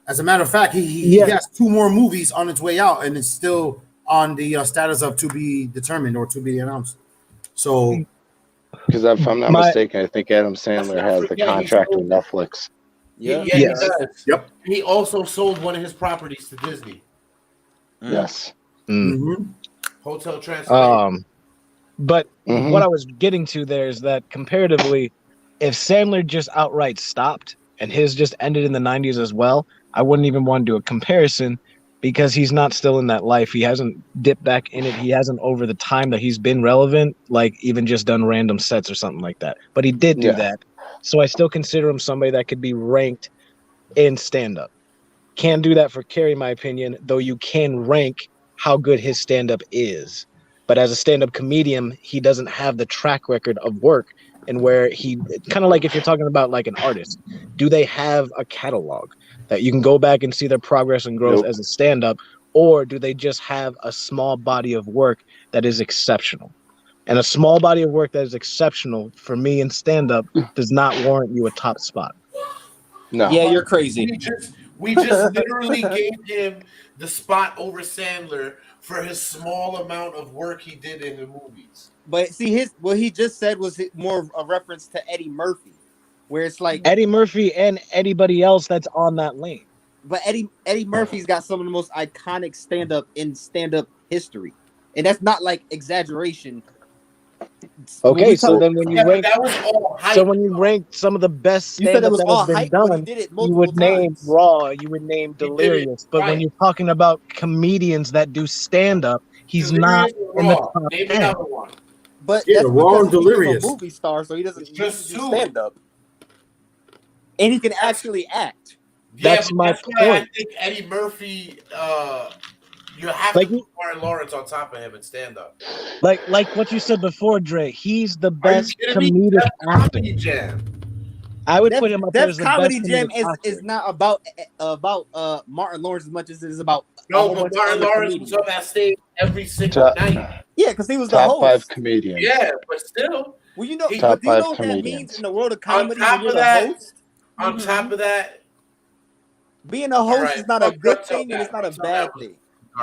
As a matter of fact, he has 2 more movies on its way out, and it's still on the status of to be determined or to be announced. So,
Because if I'm not mistaken, I think Adam Sandler has the
forget he's
contract with
old.
Netflix.
Yeah,
Yes.
he does.
Yep.
He also sold one of his properties to Disney.
Yes.
Hotel Transylvania.
But
Mhm.
what I was getting to there is that comparatively, if Sandler just outright stopped and his just ended in the 90s as well, I wouldn't even want to do a comparison because he's not still in that life. He hasn't dipped back in it. He hasn't, over the time that he's been relevant, like even just done random sets or something like that. But he did do
Yeah.
that. So I still consider him somebody that could be ranked in stand-up. Can't do that for Carrey, in my opinion, though you can rank how good his stand-up is. But as a stand-up comedian, he doesn't have the track record of work, and where he kind of like, if you're talking about like an artist, do they have a catalog that you can go back and see their progress and growth
Nope.
as a stand-up, or do they just have a small body of work that is exceptional? And a small body of work that is exceptional for me in stand-up does not warrant you a top spot.
No.
Yeah, you're crazy.
We just literally gave him the spot over Sandler for his small amount of work he did in the movies.
But see, what he just said was more a reference to Eddie Murphy, where it's like
Eddie Murphy and anybody else that's on that lane.
But Eddie Murphy's got some of the most iconic stand-up in stand-up history, and that's not like exaggeration.
Okay, so then when you
Yeah, but
rank,
that was all hype.
so when you rank some of the best
You said
stand-up
it was
that
all
has been
hype, but he
done,
did it
you
multiple
would name
times.
Raw, you would name
He did it
Delirious. But when
right.
you're talking about comedians that do stand-up, he's not
Delirious or
in the
Raw?
top
Name
10.
another one.
But
Yeah,
that's
Raw
because
and
he's
Delirious.
a movie star, so he doesn't
It's just
do
two.
stand-up, and he can actually act.
Yeah,
That's
but
my
that's why I
point.
think Eddie Murphy You have
Like
to put Martin Lawrence on top of him and stand up.
like what you said before, Dre. He's the
Are you
best
kidding me?
comedic
Def
actor.
Comedy Jam.
I would put him up there
Def
as the
Comedy
best
Jam
comedic actor.
is not about Martin Lawrence as much as it is about a
No,
whole
but
bunch of
Martin
other
Lawrence was
comedians.
on that stage every single night.
Yeah, because he was the
Top 5
host.
comedians.
Yeah, but still.
Well, you know,
He-
but do you
Top
know what
5
that
comedians.
means in the world of
On
comedy
top
when you're
of
the
that,
host?
on top of that,
Being a host
right,
is not a
fuck
good
that,
thing and it's not a
that
bad
was
thing.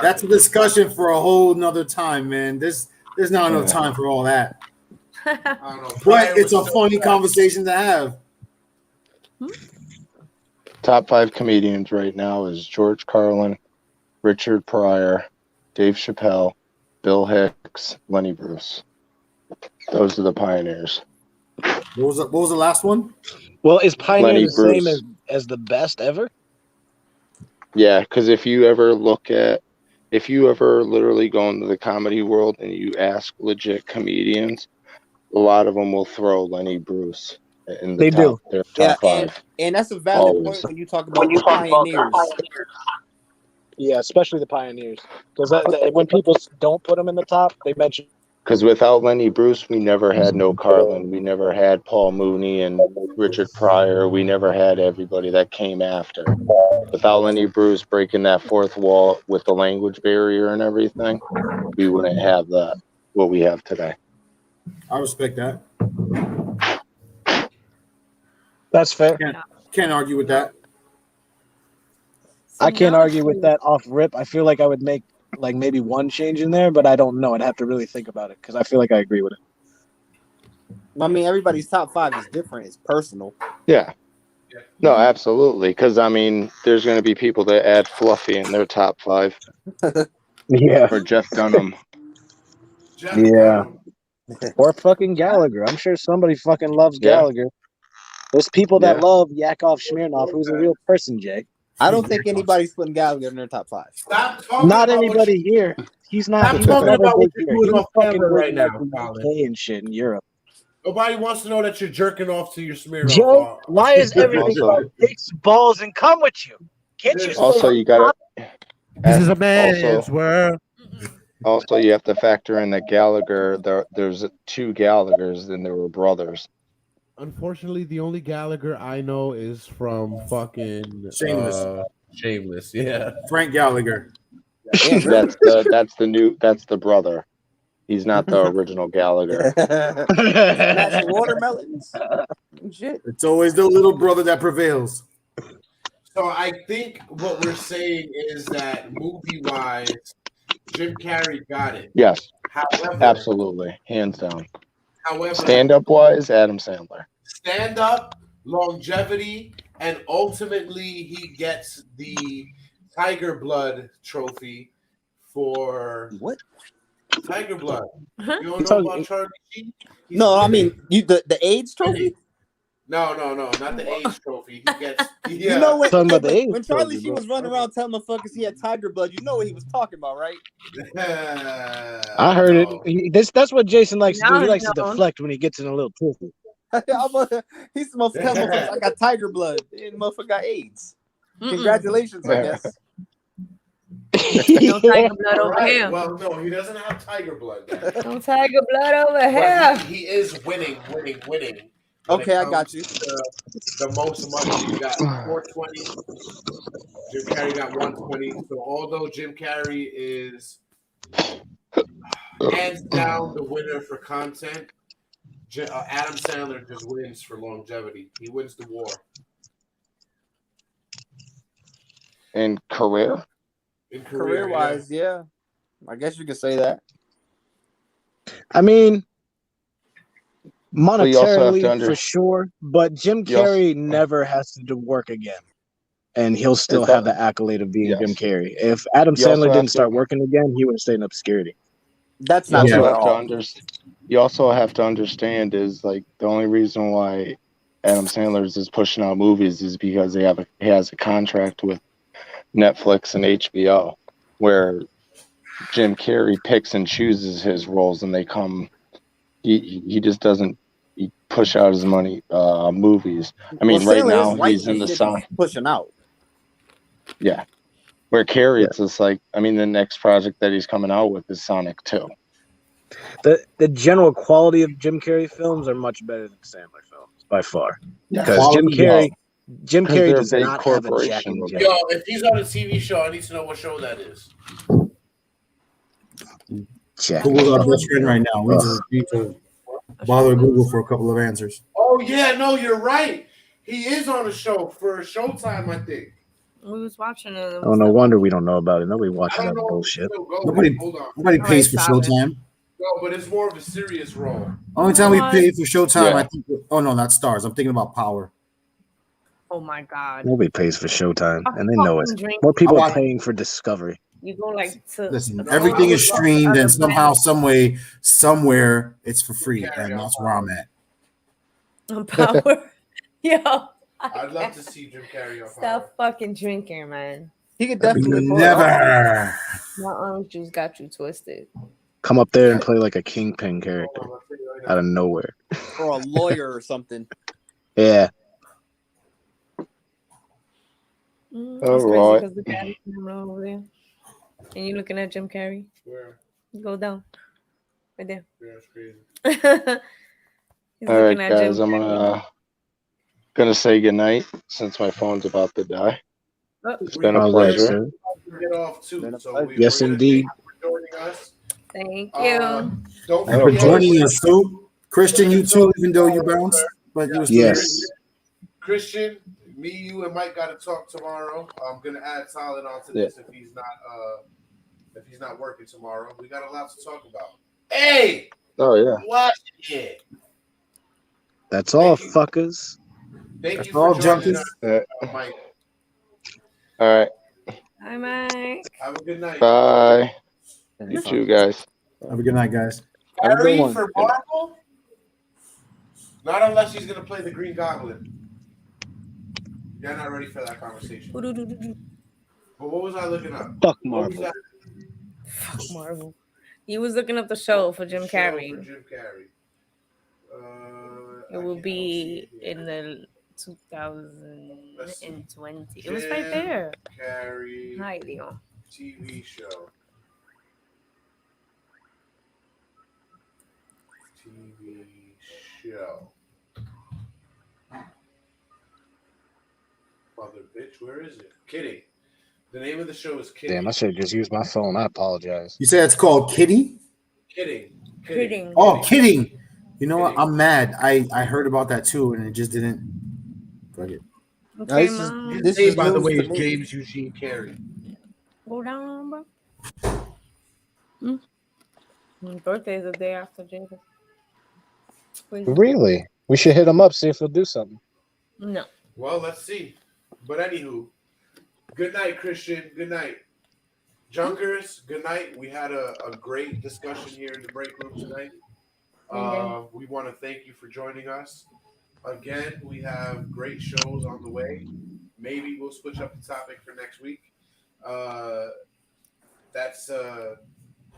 That's a discussion for a whole nother time, man. There's not enough time for all that.
I don't know.
But
Pryor
it's a
was so
funny
bad.
conversation to have.
Top 5 comedians right now is George Carlin, Richard Pryor, Dave Chappelle, Bill Hicks, Lenny Bruce. Those are the pioneers.
What was the last one?
Well, is Pioneer
Lenny
the same
Bruce.
as the best ever?
Yeah, because if you ever literally go into the comedy world and you ask legit comedians, a lot of them will throw Lenny Bruce in the
They do.
their
Yeah,
top 5.
and that's a valid
Always.
point when you talk about the pioneers.
Yeah, especially the Pioneers. Because when people don't put them in the top, they mention.
Because without Lenny Bruce, we never had No Carlin. We never had Paul Mooney and Richard Pryor. We never had everybody that came after. Without Lenny Bruce breaking that fourth wall with the language barrier and everything, we wouldn't have what we have today.
I respect that.
That's fair.
Can't argue with that.
I can't argue with that off rip. I feel like I would make like maybe one change in there, but I don't know. I'd have to really think about it because I feel like I agree with it.
I mean, everybody's top 5 is different. It's personal.
Yeah. No, absolutely. Because, I mean, there's going to be people that add Fluffy in their top 5.
Yeah.
Or Jeff Dunham.
Yeah. Or fucking Gallagher. I'm sure somebody fucking loves Gallagher. There's people that love Yakov Smirnoff, who's a real person, Jay.
I don't think anybody's putting Gallagher in their top 5.
Stop talking
Not
about
anybody here. He's not.
Stop
He was
talking
never
about
big
what you're
here.
doing
He was
off
fucking
camera
big
right
in
now,
the
Colin.
UK and shit in Europe.
Nobody wants to know that you're jerking off to your Smirnoff.
Joe, why is everything about dicks, balls, and come with you? Can't you
Also,
say
you got to.
This is a man's world.
Also, you have to factor in that Gallagher. There's 2 Gallaghers, and they were brothers.
Unfortunately, the only Gallagher I know is from fucking
Shameless.
Shameless, yeah.
Frank Gallagher.
That's the brother. He's not the original Gallagher.
Smashing watermelons. Shit.
It's always the little brother that prevails.
So I think what we're saying is that movie-wise, Jim Carrey got it.
Yes.
However,
Absolutely. Hands down.
However,
Stand-up wise, Adam Sandler.
stand-up, longevity, and ultimately he gets the Tiger Blood trophy for
what?
Tiger Blood.
Huh?
You don't know about Charlie Sheen?
No, I mean the AIDS trophy.
No, not the AIDS trophy. He gets. Yeah.
You know what?
Talking about the
When,
AIDS
when Charlie
trophy,
Sheen was running around telling motherfuckers he had tiger blood, you know what he was talking about, right?
I heard it. That's what Jason likes to do.
Now
He
he
likes to
knows.
deflect when he gets in a little twisted.
He's supposed to tell motherfuckers I got tiger blood and motherfucker got AIDS. Congratulations, I guess.
No tiger blood over
Right.
here.
Well, no, he doesn't have tiger blood. Guys.
No tiger blood over
But
here.
he is winning. When
Okay,
it
I got
comes
you.
to the most money, he got 420. Jim Carrey got 120. So although Jim Carrey is hands down the winner for content, Adam Sandler just wins for longevity. He wins the war.
In career?
In
Career wise, yeah. I guess you could say that.
I mean,
you also have
monetarily
to
for sure, but Jim
You also-
Carrey never has to do work again, and he'll still have the accolade of being Jim Carrey. If Adam
You also
Sandler
have
didn't
to-
start working again, he would have stayed in obscurity.
That's
You
not
also
true at
have to
all.
You also have to understand is like the only reason why Adam Sandler's is pushing out movies is because he has a contract with Netflix and HBO, where Jim Carrey picks and chooses his roles, and they come. He just doesn't push out his money movies. I mean,
Well,
right
Sandler
now
is writing
he's in the
shit
song.
he's pushing out.
Yeah, Where Carrey, it's just like, I mean, the next project that he's coming out with is Sonic 2.
The general quality of Jim Carrey films are much better than Sandler films by far. Because Jim Carrey
they're
does
big
not have a Jack
corporation
and
movie.
Yo, if he's on a TV show, I need to know what show that is.
Jack.
Google's our best friend right now. We just need to bother Google for a couple of answers.
Oh yeah, no, you're right. He is on a show for Showtime, I think.
We was watching it.
Oh, no wonder we don't know about it. Nobody watches that bullshit.
Nobody pays for Showtime.
No, but it's more of a serious role.
Only time we pay for Showtime,
Yeah.
I think. Oh no, not Stars. I'm thinking about Power.
Oh my god.
Nobody pays for Showtime,
I
and they know it.
fucking drink-
More people
I
are
watch-
paying for Discovery.
You go like to
Listen, everything is streamed, and somehow, some way, somewhere, it's for free, and that's where I'm at.
Power. Yo.
I'd love to see Jim Carrey on Power.
Stop fucking drinking, man.
He could definitely pull it
Never.
My orange juice got you twisted.
Come up there and play like a kingpin character out of nowhere.
off. Or a lawyer or something.
Yeah.
That's
All
crazy
right.
because the guy's over there. And you looking at Jim Carrey?
Where?
Go down. Right there.
Yeah, it's crazy.
He's
All right,
looking at
guys,
Jim
I'm
Carrey.
gonna say goodnight since my phone's about to die.
Oh.
It's been a
All right,
pleasure.
sir.
Get off too. So
Yes, indeed.
Joining us.
Thank you.
Don't
And for
forget,
joining us, too. Christian, you too, even though you bounced, but you were still
Yes.
Christian, me, you, and Mike got to talk tomorrow. I'm gonna add Solid onto this if he's not working tomorrow. We got a lot to talk about. Hey,
Oh yeah.
watch it.
That's all, fuckers.
Thank
That's
you for
all,
joining
junkies.
us, Mike.
All right.
Hi, Mike.
Have a good night.
Bye. You too, guys.
Have a good night, guys.
Have a good
Carrey
one.
for Marvel? Not unless he's gonna play the Green Goblin. You're not ready for that conversation. But what was I looking up?
Fuck
What was
Marvel.
that?
Fuck Marvel. He was looking up the show for Jim
Show
Carrey.
for Jim Carrey.
It will be in the 2020. It was right there.
Carrey
Hi, Leo.
TV show. TV show. Mother bitch, where is it? Kidding. The name of the show is Kidding.
Damn, I should have just used my phone. I apologize.
You say it's called Kitty?
Kidding.
Kidding.
Oh, kidding. You know what? I'm mad. I heard about that too, and it just didn't. Fuck it.
Okay,
This is-
Mom.
His
This
name,
is
by the
news
way,
to
is
me.
James Eugene Carey.
Go down, bro. His birthday is the day after Jacob.
Really? We should hit him up, see if he'll do something.
No.
Well, let's see. But anywho, good night, Christian. Good night. Junkers, good night. We had a great discussion here in the break room tonight. We want to thank you for joining us. Again, we have great shows on the way. Maybe we'll switch up the topic for next week. That's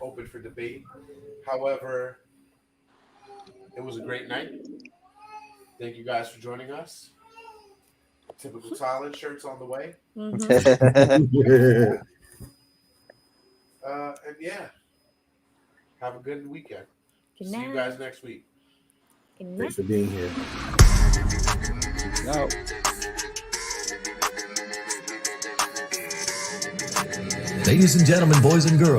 open for debate. However, it was a great night. Thank you guys for joining us. Typical Talent shirts on the way. And yeah, have a good weekend.
Good
See you
night.
guys next week.
Good night.
Thanks for being here.
No.
Ladies and gentlemen, boys and girls.